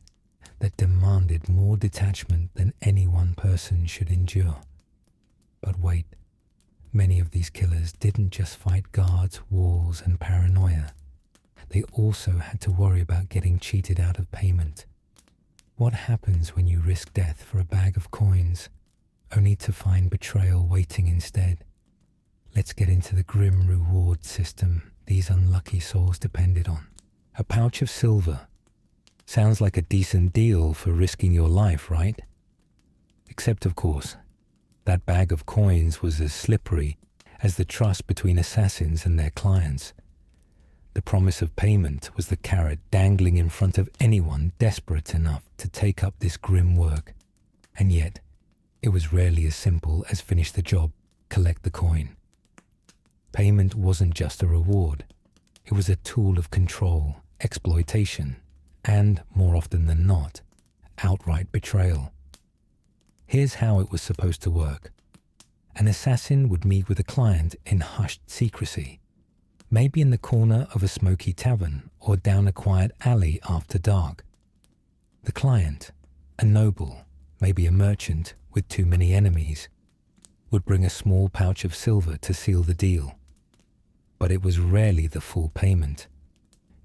that demanded more detachment than any one person should endure. But wait, Many of these killers didn't just fight guards, walls, and paranoia. They also had to worry about getting cheated out of payment. What happens when you risk death for a bag of coins, only to find betrayal waiting instead? Let's get into the grim reward system these unlucky souls depended on. A pouch of silver. Sounds like a decent deal for risking your life, right? Except, of course, that bag of coins was as slippery as the trust between assassins and their clients. The promise of payment was the carrot dangling in front of anyone desperate enough to take up this grim work. And yet, it was rarely as simple as finish the job, collect the coin. Payment wasn't just a reward. It was a tool of control, exploitation, and, more often than not, outright betrayal. Here's how it was supposed to work. An assassin would meet with a client in hushed secrecy, maybe in the corner of a smoky tavern or down a quiet alley after dark. The client, a noble, maybe a merchant with too many enemies, would bring a small pouch of silver to seal the deal. But it was rarely the full payment.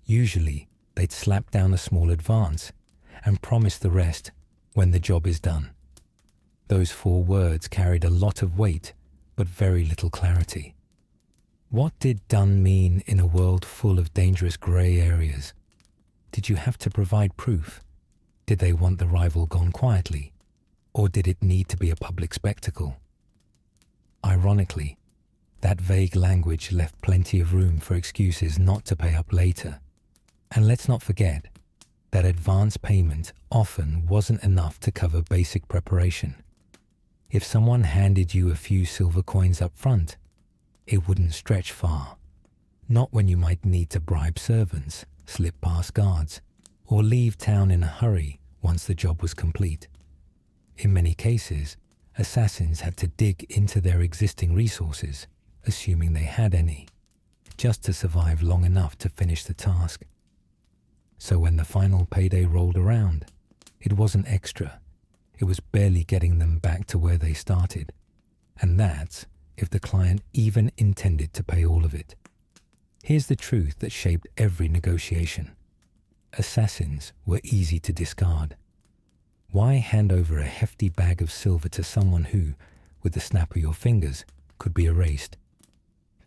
Usually, they'd slap down a small advance and promise the rest when the job is done. Those 4 words carried a lot of weight, but very little clarity. What did done mean in a world full of dangerous grey areas? Did you have to provide proof? Did they want the rival gone quietly? Or did it need to be a public spectacle? Ironically, that vague language left plenty of room for excuses not to pay up later. And let's not forget that advance payment often wasn't enough to cover basic preparation. If someone handed you a few silver coins up front, it wouldn't stretch far. Not when you might need to bribe servants, slip past guards, or leave town in a hurry once the job was complete. In many cases, assassins had to dig into their existing resources, assuming they had any, just to survive long enough to finish the task. So when the final payday rolled around, it wasn't extra. It was barely getting them back to where they started. And that's if the client even intended to pay all of it. Here's the truth that shaped every negotiation. Assassins were easy to discard. Why hand over a hefty bag of silver to someone who, with the snap of your fingers, could be erased?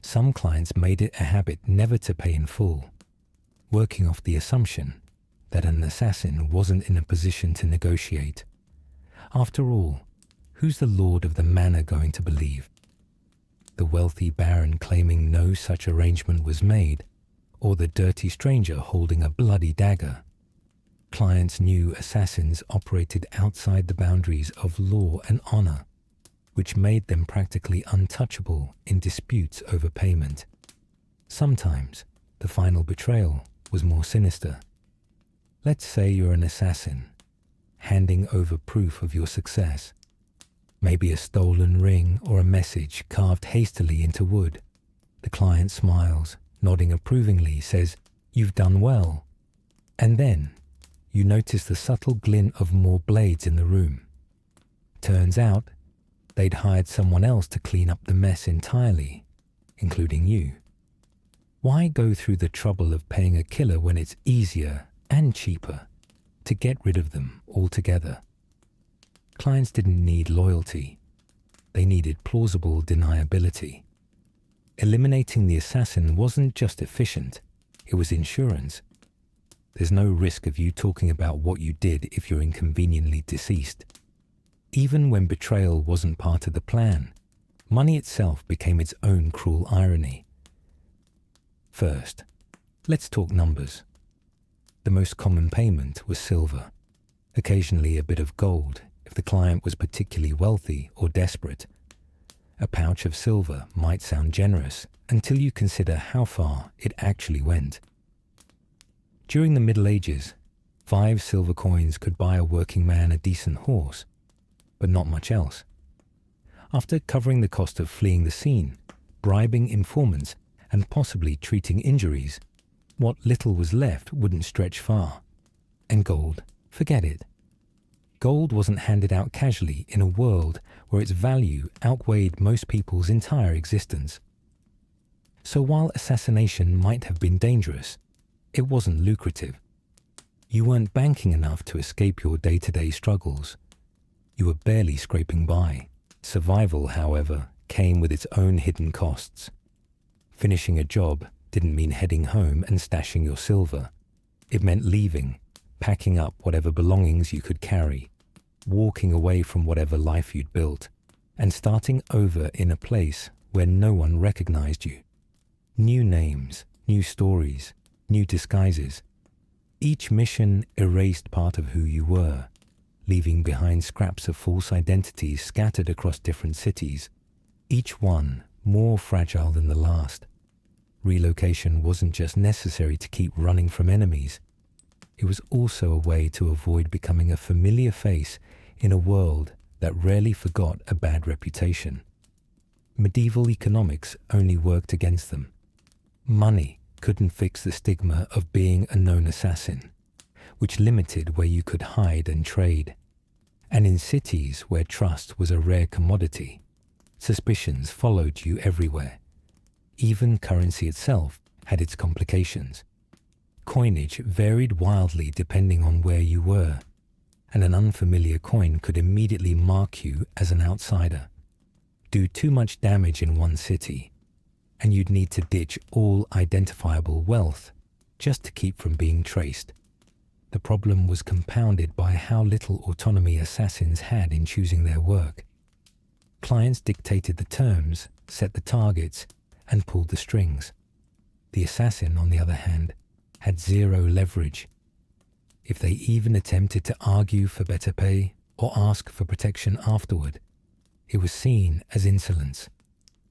Some clients made it a habit never to pay in full, working off the assumption that an assassin wasn't in a position to negotiate. After all, who's the lord of the manor going to believe? The wealthy baron claiming no such arrangement was made, or the dirty stranger holding a bloody dagger? Clients knew assassins operated outside the boundaries of law and honor, which made them practically untouchable in disputes over payment. Sometimes, the final betrayal was more sinister. Let's say you're an assassin, handing over proof of your success. Maybe a stolen ring or a message carved hastily into wood. The client smiles, nodding approvingly, says, "You've done well." And then, you notice the subtle glint of more blades in the room. Turns out, they'd hired someone else to clean up the mess entirely, including you. Why go through the trouble of paying a killer when it's easier and cheaper to get rid of them altogether? Clients didn't need loyalty. They needed plausible deniability. Eliminating the assassin wasn't just efficient, it was insurance. There's no risk of you talking about what you did if you're inconveniently deceased. Even when betrayal wasn't part of the plan, money itself became its own cruel irony. First, let's talk numbers. The most common payment was silver, occasionally a bit of gold if the client was particularly wealthy or desperate. A pouch of silver might sound generous until you consider how far it actually went. During the Middle Ages, 5 silver coins could buy a working man a decent horse, but not much else. After covering the cost of fleeing the scene, bribing informants, and possibly treating injuries, what little was left wouldn't stretch far. And gold, forget it. Gold wasn't handed out casually in a world where its value outweighed most people's entire existence. So while assassination might have been dangerous, it wasn't lucrative. You weren't banking enough to escape your day-to-day struggles. You were barely scraping by. Survival, however, came with its own hidden costs. Finishing a job didn't mean heading home and stashing your silver. It meant leaving, packing up whatever belongings you could carry, walking away from whatever life you'd built, and starting over in a place where no one recognized you. New names, new stories, new disguises. Each mission erased part of who you were, leaving behind scraps of false identities scattered across different cities, each one more fragile than the last. Relocation wasn't just necessary to keep running from enemies. It was also a way to avoid becoming a familiar face in a world that rarely forgot a bad reputation. Medieval economics only worked against them. Money couldn't fix the stigma of being a known assassin, which limited where you could hide and trade. And in cities where trust was a rare commodity, suspicions followed you everywhere. Even currency itself had its complications. Coinage varied wildly depending on where you were, and an unfamiliar coin could immediately mark you as an outsider. Do too much damage in one city, and you'd need to ditch all identifiable wealth just to keep from being traced. The problem was compounded by how little autonomy assassins had in choosing their work. Clients dictated the terms, set the targets, and pulled the strings. The assassin, on the other hand, had zero leverage. If they even attempted to argue for better pay or ask for protection afterward, it was seen as insolence,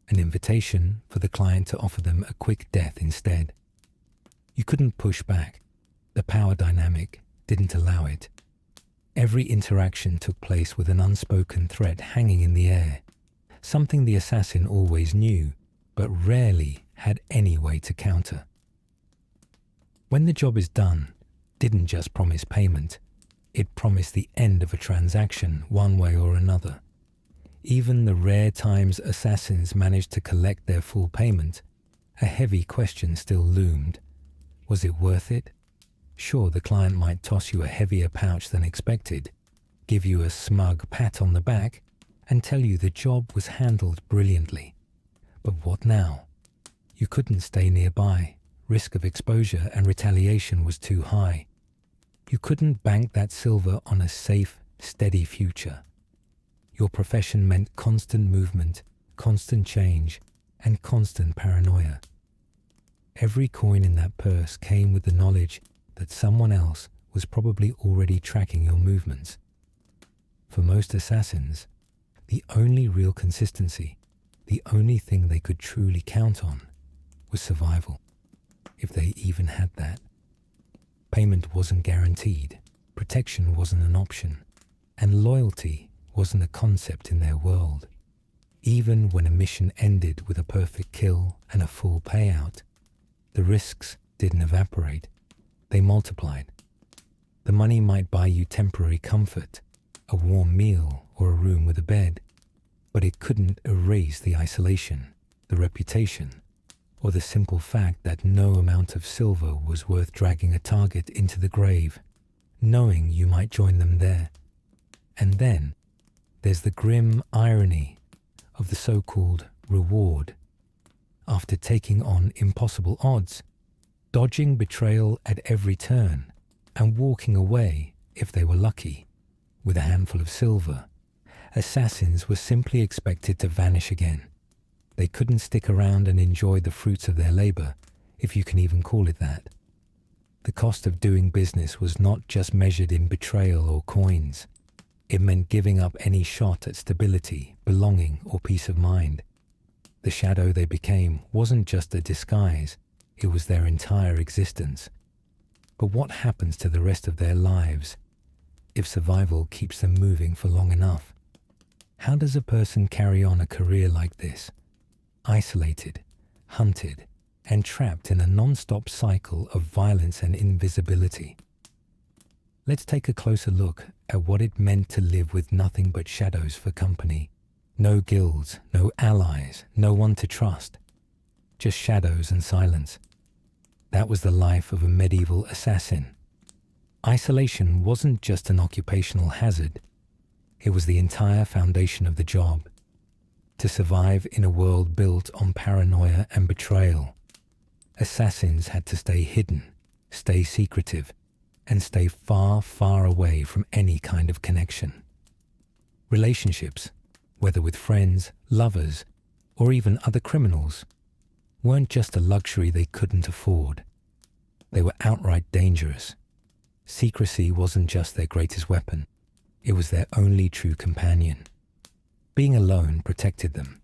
an invitation for the client to offer them a quick death instead. You couldn't push back. The power dynamic didn't allow it. Every interaction took place with an unspoken threat hanging in the air, something the assassin always knew, but rarely had any way to counter. When the job is done, didn't just promise payment, it promised the end of a transaction one way or another. Even the rare times assassins managed to collect their full payment, a heavy question still loomed. Was it worth it? Sure, the client might toss you a heavier pouch than expected, give you a smug pat on the back, and tell you the job was handled brilliantly. But what now? You couldn't stay nearby. Risk of exposure and retaliation was too high. You couldn't bank that silver on a safe, steady future. Your profession meant constant movement, constant change, and constant paranoia. Every coin in that purse came with the knowledge that someone else was probably already tracking your movements. For most assassins, the only real consistency, the only thing they could truly count on, was survival, if they even had that. Payment wasn't guaranteed, protection wasn't an option, and loyalty wasn't a concept in their world. Even when a mission ended with a perfect kill and a full payout, the risks didn't evaporate, they multiplied. The money might buy you temporary comfort, a warm meal or a room with a bed, but it couldn't erase the isolation, the reputation, or the simple fact that no amount of silver was worth dragging a target into the grave, knowing you might join them there. And then there's the grim irony of the so-called reward. After taking on impossible odds, dodging betrayal at every turn, and walking away, if they were lucky, with a handful of silver, assassins were simply expected to vanish again. They couldn't stick around and enjoy the fruits of their labor, if you can even call it that. The cost of doing business was not just measured in betrayal or coins. It meant giving up any shot at stability, belonging, or peace of mind. The shadow they became wasn't just a disguise, it was their entire existence. But what happens to the rest of their lives if survival keeps them moving for long enough? How does a person carry on a career like this? Isolated, hunted, and trapped in a non-stop cycle of violence and invisibility. Let's take a closer look at what it meant to live with nothing but shadows for company. No guilds, no allies, no one to trust. Just shadows and silence. That was the life of a medieval assassin. Isolation wasn't just an occupational hazard. It was the entire foundation of the job. To survive in a world built on paranoia and betrayal, assassins had to stay hidden, stay secretive, and stay far, far away from any kind of connection. Relationships, whether with friends, lovers, or even other criminals, weren't just a luxury they couldn't afford. They were outright dangerous. Secrecy wasn't just their greatest weapon. It was their only true companion. Being alone protected them.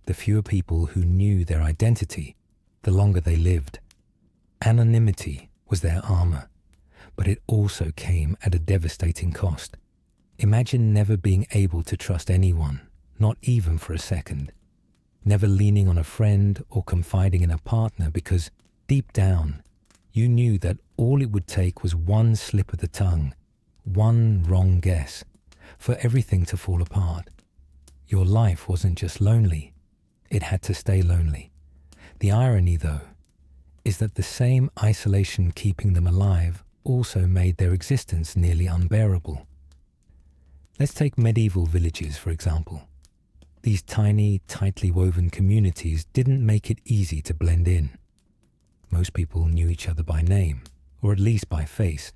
The fewer people who knew their identity, the longer they lived. Anonymity was their armor, but it also came at a devastating cost. Imagine never being able to trust anyone, not even for a second. Never leaning on a friend or confiding in a partner because, deep down, you knew that all it would take was one slip of the tongue, one wrong guess, for everything to fall apart. Your life wasn't just lonely, it had to stay lonely. The irony, though, is that the same isolation keeping them alive also made their existence nearly unbearable. Let's take medieval villages, for example. These tiny, tightly woven communities didn't make it easy to blend in. Most people knew each other by name, or at least by face,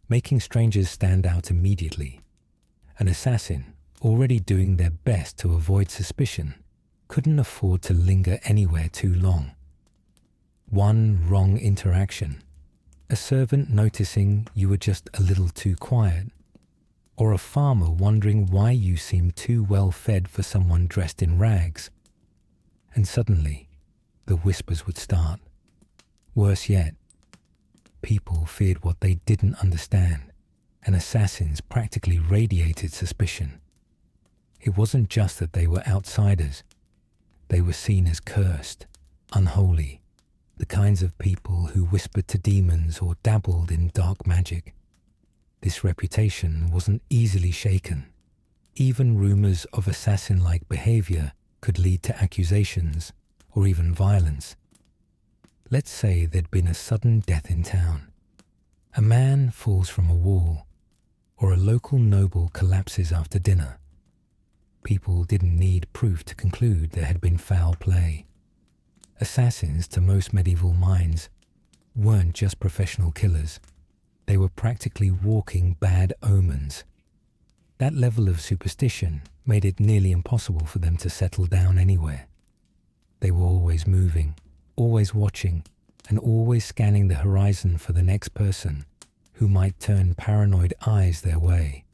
making strangers stand out immediately. An assassin, already doing their best to avoid suspicion, couldn't afford to linger anywhere too long. One wrong interaction, a servant noticing you were just a little too quiet, or a farmer wondering why you seemed too well fed for someone dressed in rags. And suddenly, the whispers would start. Worse yet, people feared what they didn't understand, and assassins practically radiated suspicion. It wasn't just that they were outsiders. They were seen as cursed, unholy, the kinds of people who whispered to demons or dabbled in dark magic. This reputation wasn't easily shaken. Even rumors of assassin-like behavior could lead to accusations or even violence. Let's say there'd been a sudden death in town. A man falls from a wall, or a local noble collapses after dinner. People didn't need proof to conclude there had been foul play. Assassins, to most medieval minds, weren't just professional killers. They were practically walking bad omens. That level of superstition made it nearly impossible for them to settle down anywhere. They were always moving, always watching, and always scanning the horizon for the next person who might turn paranoid eyes their way.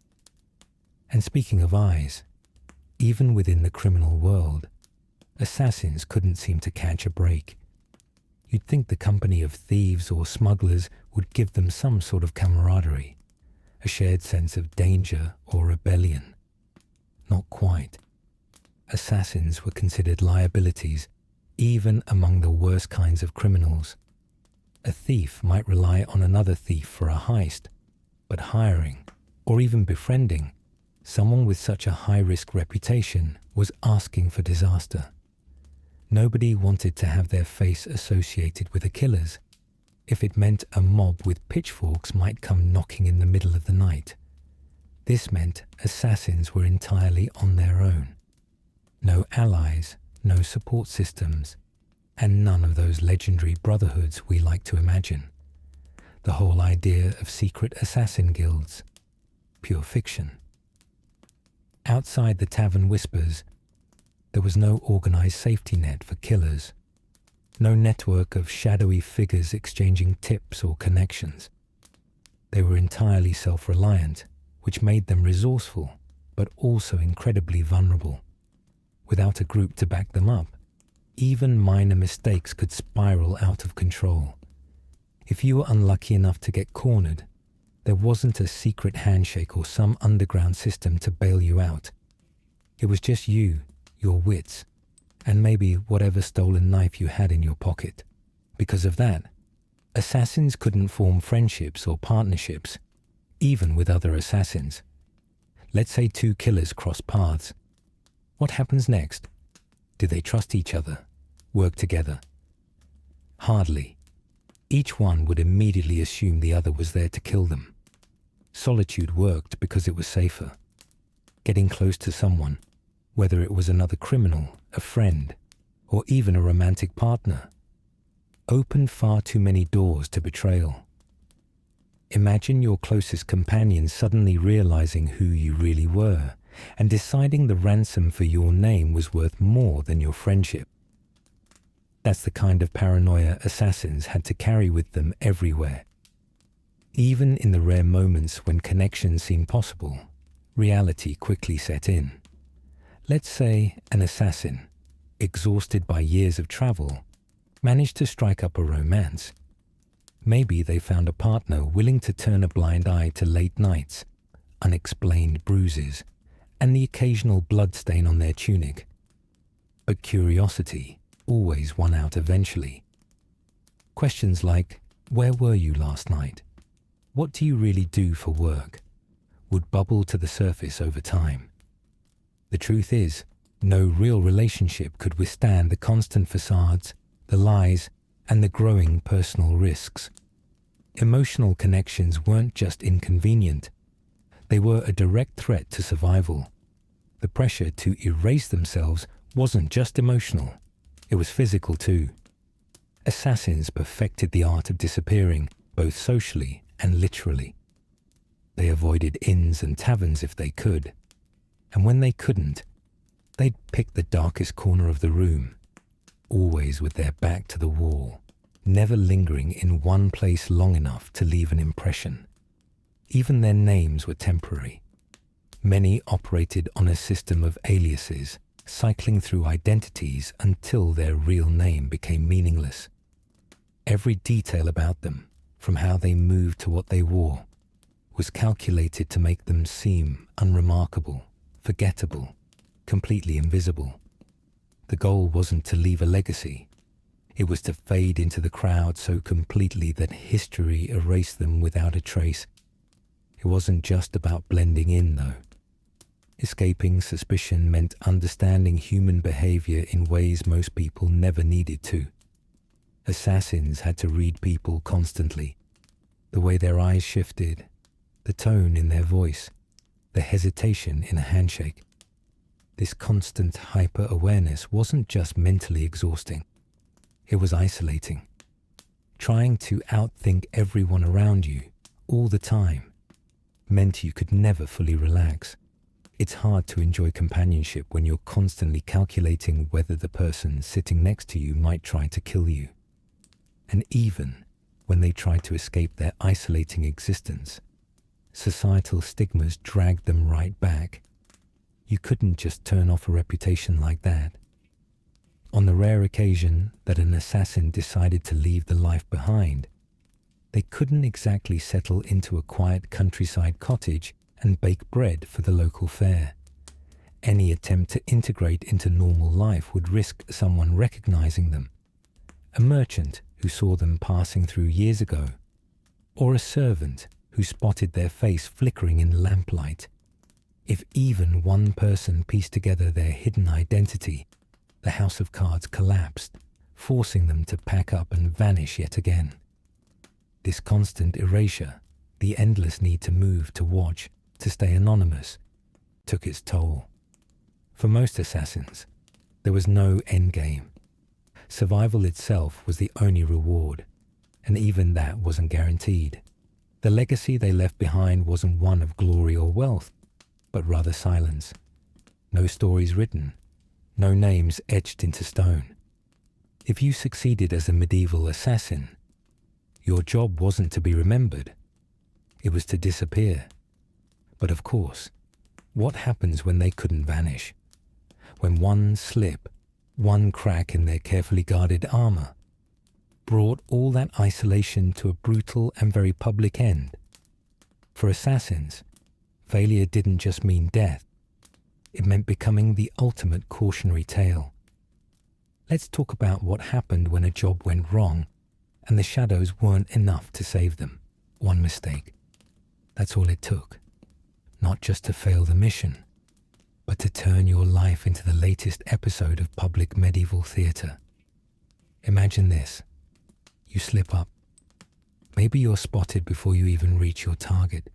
And speaking of eyes, even within the criminal world, assassins couldn't seem to catch a break. You'd think the company of thieves or smugglers would give them some sort of camaraderie, a shared sense of danger or rebellion. Not quite. Assassins were considered liabilities, even among the worst kinds of criminals. A thief might rely on another thief for a heist, but hiring, or even befriending, someone with such a high-risk reputation was asking for disaster. Nobody wanted to have their face associated with the killers, if it meant a mob with pitchforks might come knocking in the middle of the night. This meant assassins were entirely on their own. No allies, no support systems, and none of those legendary brotherhoods we like to imagine. The whole idea of secret assassin guilds, pure fiction. Outside the tavern whispers, there was no organized safety net for killers, no network of shadowy figures exchanging tips or connections. They were entirely self-reliant, which made them resourceful, but also incredibly vulnerable. Without a group to back them up, even minor mistakes could spiral out of control. If you were unlucky enough to get cornered, there wasn't a secret handshake or some underground system to bail you out. It was just you, your wits, and maybe whatever stolen knife you had in your pocket. Because of that, assassins couldn't form friendships or partnerships, even with other assassins, Let's say two killers cross paths. What happens next? Do they trust each other? Work together? Hardly. Each one would immediately assume the other was there to kill them. Solitude worked because it was safer. Getting close to someone, whether it was another criminal, a friend, or even a romantic partner, opened far too many doors to betrayal. Imagine your closest companion suddenly realizing who you really were and deciding the ransom for your name was worth more than your friendship. That's the kind of paranoia assassins had to carry with them everywhere. Even in the rare moments when connection seemed possible, reality quickly set in. Let's say an assassin, exhausted by years of travel, managed to strike up a romance. Maybe they found a partner willing to turn a blind eye to late nights, unexplained bruises, and the occasional blood stain on their tunic. But curiosity always won out eventually. Questions like, "Where were you last night? What do you really do for work?" would bubble to the surface over time. The truth is, no real relationship could withstand the constant facades, the lies, and the growing personal risks. Emotional connections weren't just inconvenient. They were a direct threat to survival. The pressure to erase themselves wasn't just emotional, it was physical too. Assassins perfected the art of disappearing, both socially and literally. They avoided inns and taverns if they could, and when they couldn't, they'd pick the darkest corner of the room, always with their back to the wall, never lingering in one place long enough to leave an impression. Even their names were temporary. Many operated on a system of aliases, cycling through identities until their real name became meaningless. Every detail about them, from how they moved to what they wore, was calculated to make them seem unremarkable, forgettable, completely invisible. The goal wasn't to leave a legacy. It was to fade into the crowd so completely that history erased them without a trace. It wasn't just about blending in, though. Escaping suspicion meant understanding human behavior in ways most people never needed to. Assassins had to read people constantly. The way their eyes shifted, the tone in their voice, the hesitation in a handshake. This constant hyper-awareness wasn't just mentally exhausting. It was isolating. Trying to outthink everyone around you all the time meant you could never fully relax. It's hard to enjoy companionship when you're constantly calculating whether the person sitting next to you might try to kill you. And even when they tried to escape their isolating existence, societal stigmas dragged them right back. You couldn't just turn off a reputation like that. On the rare occasion that an assassin decided to leave the life behind, they couldn't exactly settle into a quiet countryside cottage and bake bread for the local fair. Any attempt to integrate into normal life would risk someone recognizing them. A merchant who saw them passing through years ago, or a servant who spotted their face flickering in lamplight. If even one person pieced together their hidden identity, the house of cards collapsed, forcing them to pack up and vanish yet again. This constant erasure, the endless need to move, to watch, to stay anonymous, took its toll. For most assassins, there was no endgame. Survival itself was the only reward, and even that wasn't guaranteed. The legacy they left behind wasn't one of glory or wealth, but rather silence. No stories written, no names etched into stone. If you succeeded as a medieval assassin, your job wasn't to be remembered. It was to disappear. But of course, what happens when they couldn't vanish? When one slip, one crack in their carefully guarded armor, brought all that isolation to a brutal and very public end. For assassins, failure didn't just mean death. It meant becoming the ultimate cautionary tale. Let's talk about what happened when a job went wrong and the shadows weren't enough to save them. One mistake. That's all it took. not just to fail the mission, but to turn your life into the latest episode of public medieval theatre. Imagine this. You slip up. Maybe you're spotted before you even reach your target.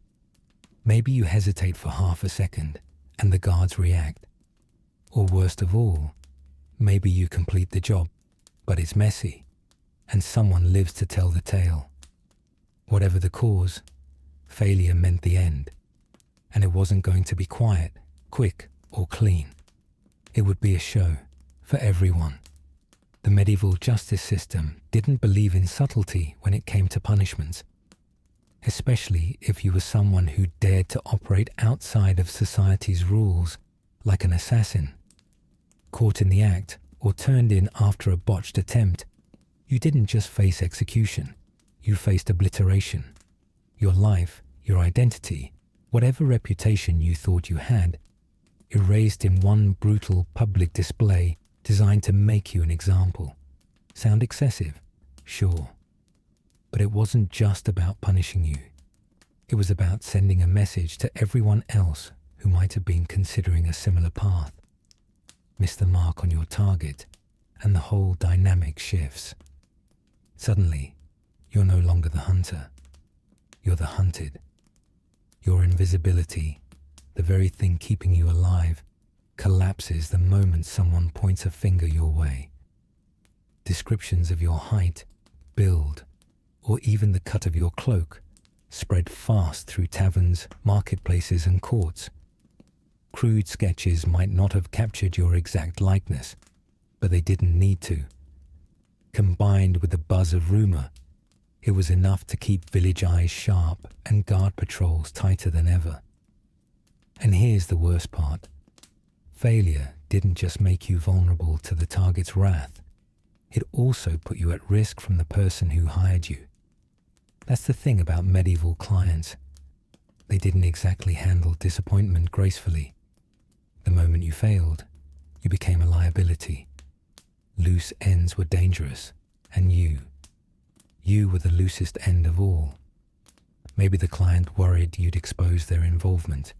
Maybe you hesitate for half a second and the guards react. Or worst of all, maybe you complete the job, but it's messy, and someone lives to tell the tale. Whatever the cause, failure meant the end, and it wasn't going to be quiet, quick, or clean. It would be a show for everyone. The medieval justice system didn't believe in subtlety when it came to punishments, especially if you were someone who dared to operate outside of society's rules, like an assassin. Caught in the act or turned in after a botched attempt, you didn't just face execution, you faced obliteration. Your life, your identity, whatever reputation you thought you had, erased in one brutal public display designed to make you an example. Sound excessive? Sure. But it wasn't just about punishing you. It was about sending a message to everyone else who might have been considering a similar path. Miss the mark on your target, and the whole dynamic shifts. Suddenly, you're no longer the hunter. You're the hunted. Your invisibility, the very thing keeping you alive, collapses the moment someone points a finger your way. Descriptions of your height, build, or even the cut of your cloak spread fast through taverns, marketplaces, and courts. Crude sketches might not have captured your exact likeness, but they didn't need to. Combined with the buzz of rumor, it was enough to keep village eyes sharp and guard patrols tighter than ever. And here's the worst part. Failure didn't just make you vulnerable to the target's wrath. It also put you at risk from the person who hired you. That's the thing about medieval clients. They didn't exactly handle disappointment gracefully. The moment you failed, you became a liability. Loose ends were dangerous, and you were the loosest end of all. Maybe the client worried you'd expose their involvement,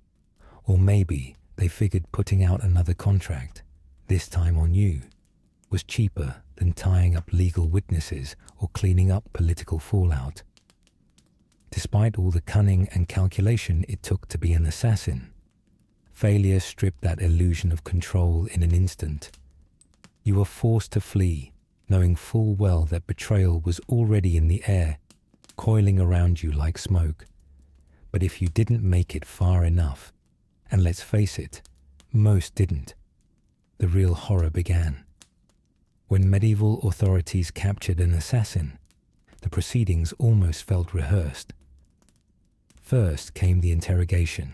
or maybe they figured putting out another contract, this time on you, was cheaper than tying up legal witnesses or cleaning up political fallout. Despite all the cunning and calculation it took to be an assassin, failure stripped that illusion of control in an instant. You were forced to flee, knowing full well that betrayal was already in the air, coiling around you like smoke. But if you didn't make it far enough, and let's face it, most didn't, the real horror began. When medieval authorities captured an assassin, the proceedings almost felt rehearsed. First came the interrogation,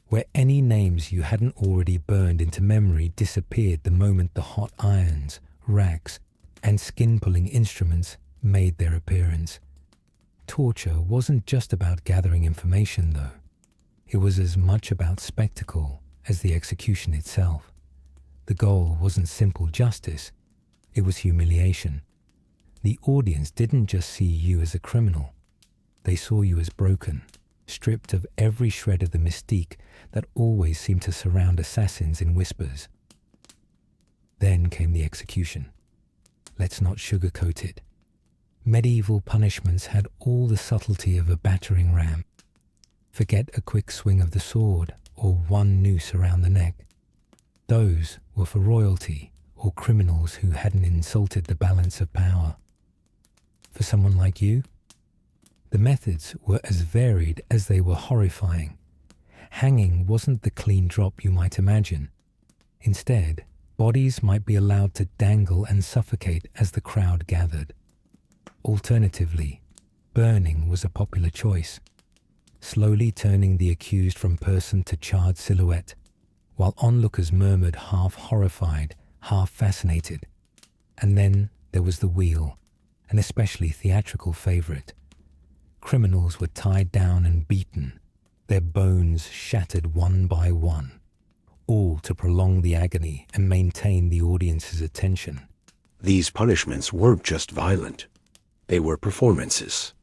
where any names you hadn't already burned into memory disappeared the moment the hot irons, racks, and skin-pulling instruments made their appearance. Torture wasn't just about gathering information, though. It was as much about spectacle as the execution itself. The goal wasn't simple justice, it was humiliation. The audience didn't just see you as a criminal. They saw you as broken, stripped of every shred of the mystique that always seemed to surround assassins in whispers. Then came the execution. Let's not sugarcoat it. Medieval punishments had all the subtlety of a battering ram. Forget a quick swing of the sword or one noose around the neck. Those were for royalty or criminals who hadn't insulted the balance of power. For someone like you, the methods were as varied as they were horrifying. Hanging wasn't the clean drop you might imagine. Instead, bodies might be allowed to dangle and suffocate as the crowd gathered. Alternatively, burning was a popular choice, slowly turning the accused from person to charred silhouette, while onlookers murmured half horrified, half fascinated. And then there was the wheel, an especially theatrical favorite. Criminals were tied down and beaten, their bones shattered one by one, all to prolong the agony and maintain the audience's attention. These punishments weren't just violent. They were performances.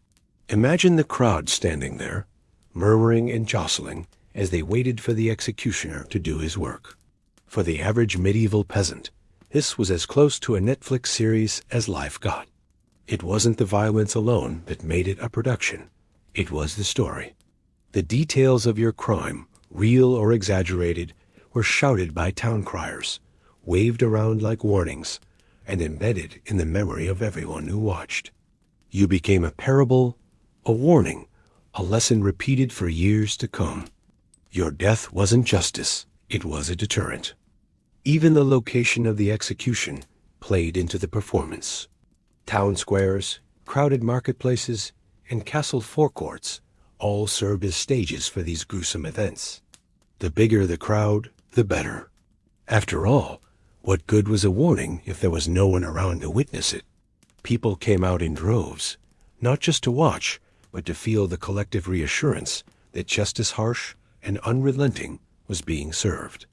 Imagine the crowd standing there, murmuring and jostling, as they waited for the executioner to do his work. For the average medieval peasant, this was as close to a Netflix series as life got. It wasn't the violence alone that made it a production. It was the story. The details of your crime, real or exaggerated, were shouted by town criers, waved around like warnings, and embedded in the memory of everyone who watched. You became a parable, a warning, a lesson repeated for years to come. Your death wasn't justice, it was a deterrent. Even the location of the execution played into the performance. Town squares, crowded marketplaces, and castle forecourts all served as stages for these gruesome events. The bigger the crowd, the better. After all, what good was a warning if there was no one around to witness it? People came out in droves, not just to watch, but to feel the collective reassurance that justice, harsh and unrelenting, was being served.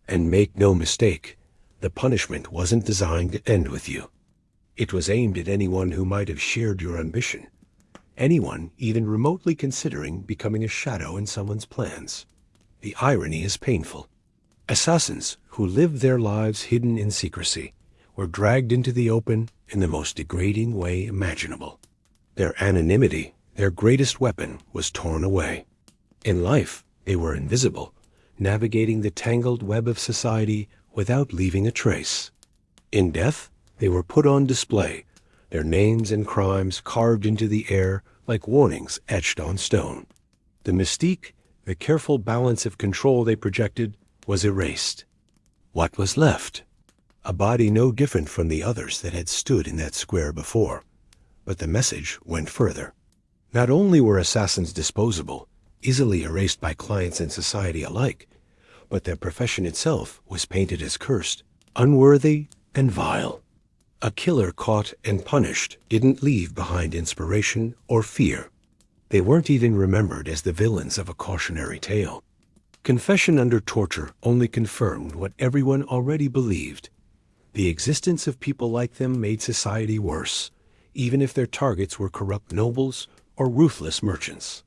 And make no mistake, the punishment wasn't designed to end with you. It was aimed at anyone who might have shared your ambition, anyone even remotely considering becoming a shadow in someone's plans. The irony is painful. Assassins who lived their lives hidden in secrecy were dragged into the open in the most degrading way imaginable. Their anonymity, their greatest weapon, was torn away. In life, they were invisible, navigating the tangled web of society without leaving a trace. In death, they were put on display, their names and crimes carved into the air like warnings etched on stone. The mystique, the careful balance of control they projected, was erased. What was left? A body no different from the others that had stood in that square before. But the message went further. Not only were assassins disposable, easily erased by clients and society alike, but their profession itself was painted as cursed, unworthy, and vile. A killer caught and punished didn't leave behind inspiration or fear. They weren't even remembered as the villains of a cautionary tale. Confession under torture only confirmed what everyone already believed. The existence of people like them made society worse, even if their targets were corrupt nobles or ruthless merchants.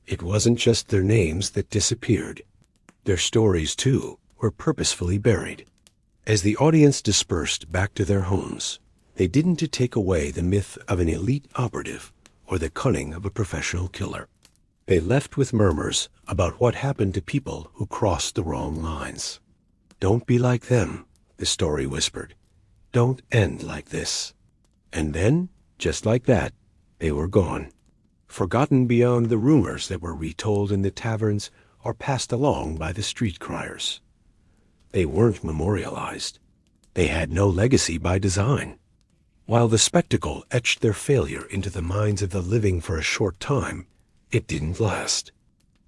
It wasn't just their names that disappeared. Their stories, too, were purposefully buried. As the audience dispersed back to their homes, they didn't take away the myth of an elite operative or the cunning of a professional killer. They left with murmurs about what happened to people who crossed the wrong lines. Don't be like them, the story whispered. Don't end like this. And then, just like that, they were gone. Forgotten beyond the rumors that were retold in the taverns or passed along by the street criers. They weren't memorialized. They had no legacy by design. While the spectacle etched their failure into the minds of the living for a short time, it didn't last.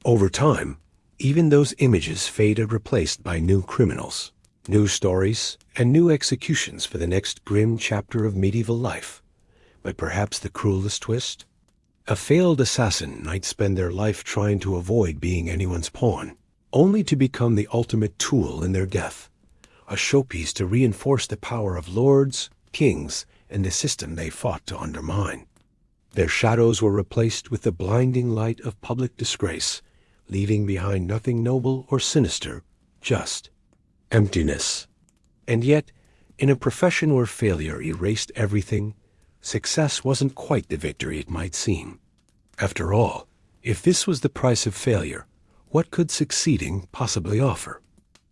Over time, even those images faded, replaced by new criminals, new stories, and new executions for the next grim chapter of medieval life. But perhaps the cruelest twist? A failed assassin might spend their life trying to avoid being anyone's pawn, only to become the ultimate tool in their death, a showpiece to reinforce the power of lords, kings, and the system they fought to undermine. Their shadows were replaced with the blinding light of public disgrace, leaving behind nothing noble or sinister, just emptiness. And yet, in a profession where failure erased everything, success wasn't quite the victory it might seem. After all, if this was the price of failure, what could succeeding possibly offer?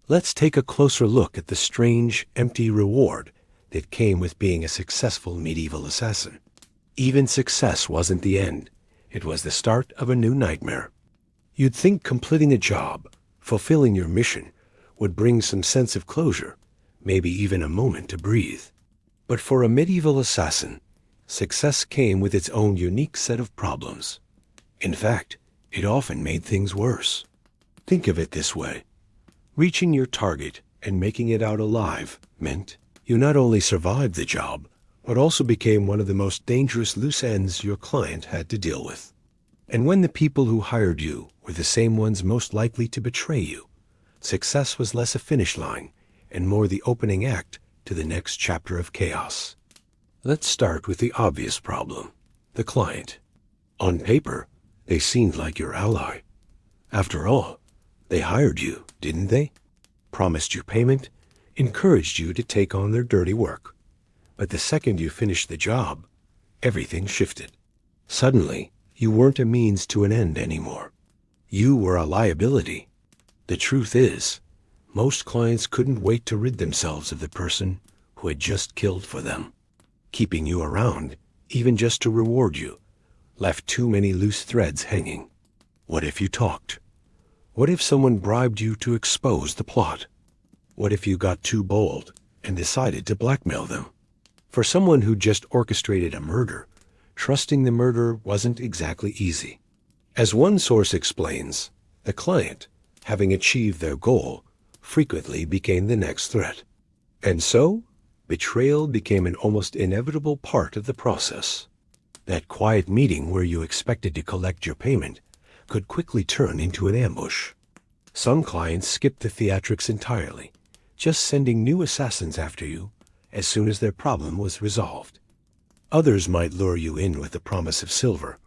Let's take a closer look at the strange, empty reward that came with being a successful medieval assassin. Even success wasn't the end. It was the start of a new nightmare. You'd think completing a job, fulfilling your mission, would bring some sense of closure, maybe even a moment to breathe. But for a medieval assassin, success came with its own unique set of problems. In fact, it often made things worse. Think of it this way. Reaching your target and making it out alive meant you not only survived the job, but also became one of the most dangerous loose ends your client had to deal with. And when the people who hired you were the same ones most likely to betray you, success was less a finish line and more the opening act to the next chapter of chaos. Let's start with the obvious problem, the client. On paper, they seemed like your ally. After all, They hired you, didn't they? Promised you payment, encouraged you to take on their dirty work. But the second you finished the job, everything shifted. Suddenly, you weren't a means to an end anymore. You were a liability. The truth is, most clients couldn't wait to rid themselves of the person who had just killed for them. Keeping you around, even just to reward you, left too many loose threads hanging. What if you talked? What if someone bribed you to expose the plot? What if you got too bold and decided to blackmail them? For someone who just orchestrated a murder, trusting the murderer wasn't exactly easy. As one source explains, the client, having achieved their goal, frequently became the next threat. And so, betrayal became an almost inevitable part of the process. That quiet meeting where you expected to collect your payment could quickly turn into an ambush. Some clients skipped the theatrics entirely, just sending new assassins after you as soon as their problem was resolved. Others might lure you in with the promise of silver,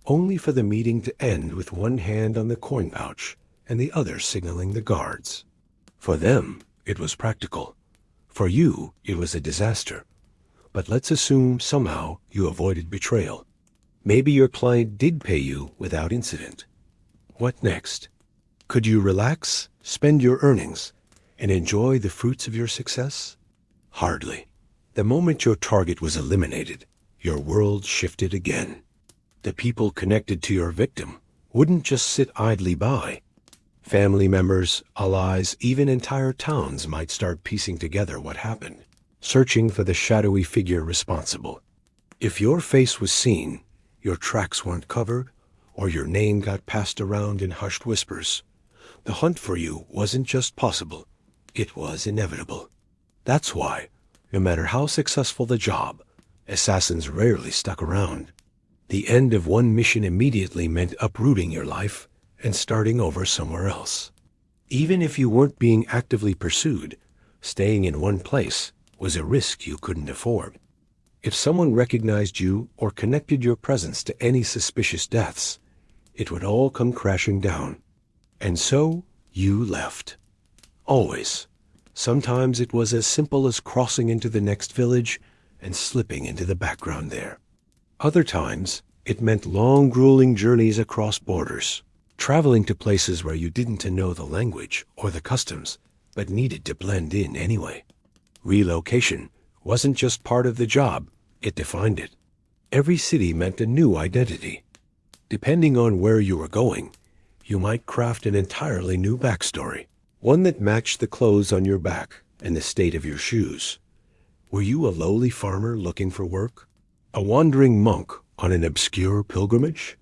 only for the meeting to end with one hand on the coin pouch and the other signaling the guards. For them, it was practical. For you, it was a disaster. But let's assume somehow you avoided betrayal. Maybe your client did pay you without incident. What next? Could you relax, spend your earnings, and enjoy the fruits of your success? Hardly. The moment your target was eliminated, your world shifted again. The people connected to your victim wouldn't just sit idly by. Family members, allies, even entire towns might start piecing together what happened, searching for the shadowy figure responsible. If your face was seen, your tracks weren't covered, or your name got passed around in hushed whispers, the hunt for you wasn't just possible, it was inevitable. That's why, no matter how successful the job, assassins rarely stuck around. The end of one mission immediately meant uprooting your life and starting over somewhere else. Even if you weren't being actively pursued, staying in one place was a risk you couldn't afford. If someone recognized you or connected your presence to any suspicious deaths, it would all come crashing down. And so you left. Always. Sometimes it was as simple as crossing into the next village and slipping into the background there. Other times, it meant long, grueling journeys across borders, traveling to places where you didn't know the language or the customs, but needed to blend in anyway. Relocation wasn't just part of the job, it defined it. Every city meant a new identity. Depending on where you were going, you might craft an entirely new backstory, one that matched the clothes on your back and the state of your shoes. Were you a lowly farmer looking for work? A wandering monk on an obscure pilgrimage?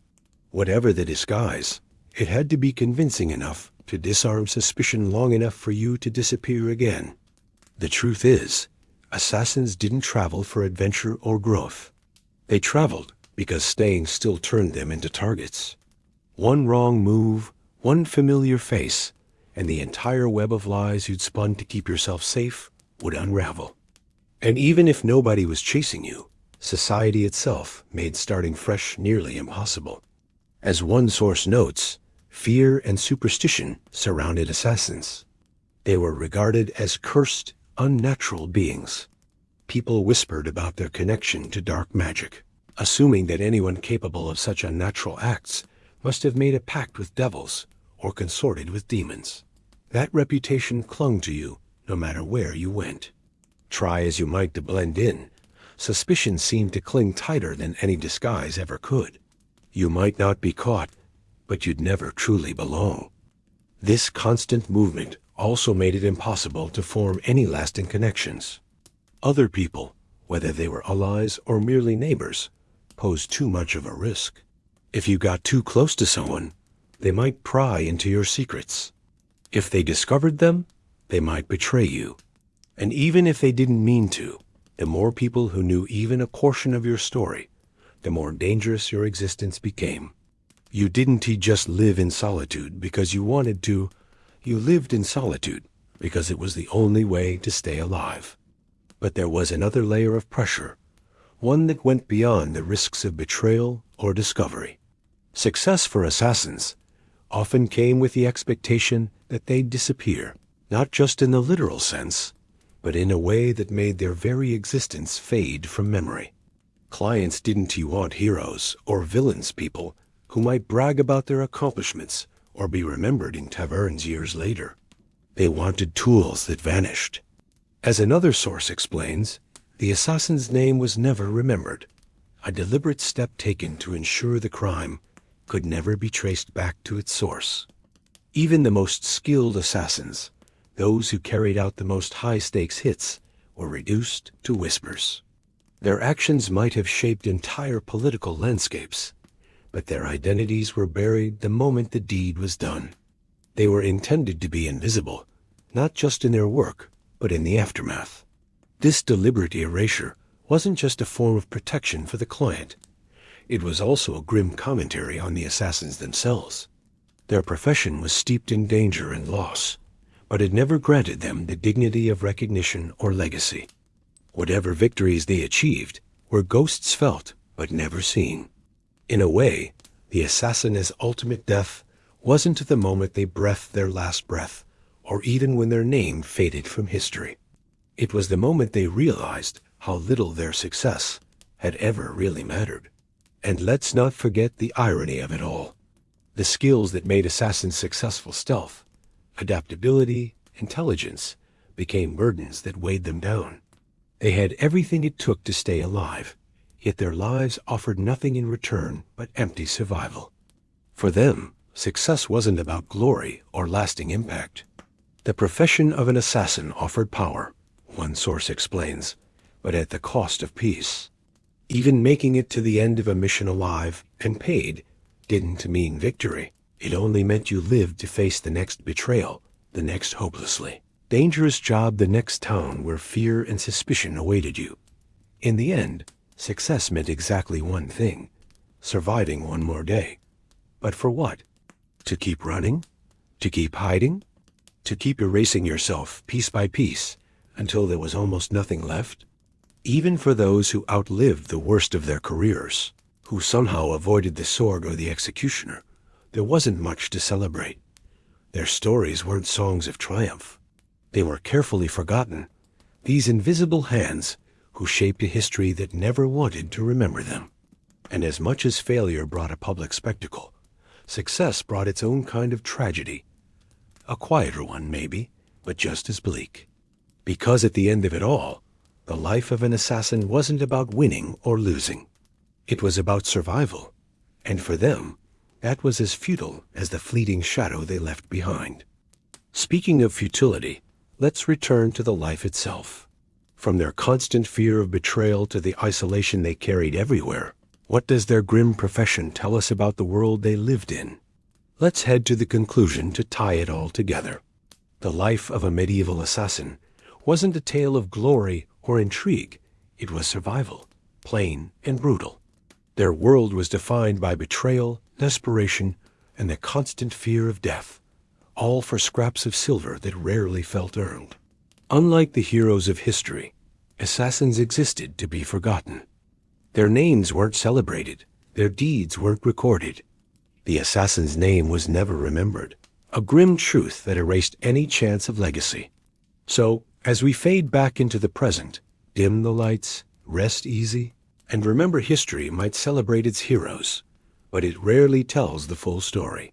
Whatever the disguise, it had to be convincing enough to disarm suspicion long enough for you to disappear again. The truth is, assassins didn't travel for adventure or growth. They traveled because staying still turned them into targets. One wrong move, one familiar face, and the entire web of lies you'd spun to keep yourself safe would unravel. And even if nobody was chasing you, society itself made starting fresh nearly impossible. As one source notes, fear and superstition surrounded assassins. They were regarded as cursed, unnatural beings. People whispered about their connection to dark magic, assuming that anyone capable of such unnatural acts must have made a pact with devils or consorted with demons. That reputation clung to you no matter where you went. Try as you might to blend in, suspicion seemed to cling tighter than any disguise ever could. You might not be caught, but you'd never truly belong. This constant movement also made it impossible to form any lasting connections. Other people, whether they were allies or merely neighbors, posed too much of a risk. If you got too close to someone, they might pry into your secrets. If they discovered them, they might betray you. And even if they didn't mean to, the more people who knew even a portion of your story, the more dangerous your existence became. You didn't just live in solitude because you wanted to. You lived in solitude because it was the only way to stay alive. But there was another layer of pressure, one that went beyond the risks of betrayal or discovery. Success for assassins often came with the expectation that they'd disappear, not just in the literal sense, but in a way that made their very existence fade from memory. Clients didn't want heroes or villains, people who might brag about their accomplishments or be remembered in taverns years later. They wanted tools that vanished. As another source explains, the assassin's name was never remembered, a deliberate step taken to ensure the crime could never be traced back to its source. Even the most skilled assassins, those who carried out the most high-stakes hits, were reduced to whispers. Their actions might have shaped entire political landscapes, but their identities were buried the moment the deed was done. They were intended to be invisible, not just in their work, but in the aftermath. This deliberate erasure wasn't just a form of protection for the client. It was also a grim commentary on the assassins themselves. Their profession was steeped in danger and loss, but it never granted them the dignity of recognition or legacy. Whatever victories they achieved were ghosts felt but never seen. In a way, the assassin's ultimate death wasn't the moment they breathed their last breath, or even when their name faded from history. It was the moment they realized how little their success had ever really mattered. And let's not forget the irony of it all. The skills that made assassins successful, stealth, adaptability, intelligence, became burdens that weighed them down. They had everything it took to stay alive, yet their lives offered nothing in return but empty survival. For them, success wasn't about glory or lasting impact. The profession of an assassin offered power, one source explains, but at the cost of peace. Even making it to the end of a mission alive and paid didn't mean victory. It only meant you lived to face the next betrayal, the next hopelessly dangerous job, the next town where fear and suspicion awaited you. In the end, success meant exactly one thing: surviving one more day. But for what? To keep running? To keep hiding? To keep erasing yourself piece by piece until there was almost nothing left? Even for those who outlived the worst of their careers, who somehow avoided the sword or the executioner, there wasn't much to celebrate. Their stories weren't songs of triumph. They were carefully forgotten, these invisible hands who shaped a history that never wanted to remember them. And as much as failure brought a public spectacle, success brought its own kind of tragedy. A quieter one, maybe, but just as bleak. Because at the end of it all, the life of an assassin wasn't about winning or losing. It was about survival, and for them, that was as futile as the fleeting shadow they left behind. Speaking of futility, let's return to the life itself. From their constant fear of betrayal to the isolation they carried everywhere, what does their grim profession tell us about the world they lived in? Let's head to the conclusion to tie it all together. The life of a medieval assassin wasn't a tale of glory or intrigue. It was survival, plain and brutal. Their world was defined by betrayal, desperation, and the constant fear of death, all for scraps of silver that rarely felt earned. Unlike the heroes of history, assassins existed to be forgotten. Their names weren't celebrated, their deeds weren't recorded. The assassin's name was never remembered, a grim truth that erased any chance of legacy. So, as we fade back into the present, dim the lights, rest easy, and remember, history might celebrate its heroes, but it rarely tells the full story.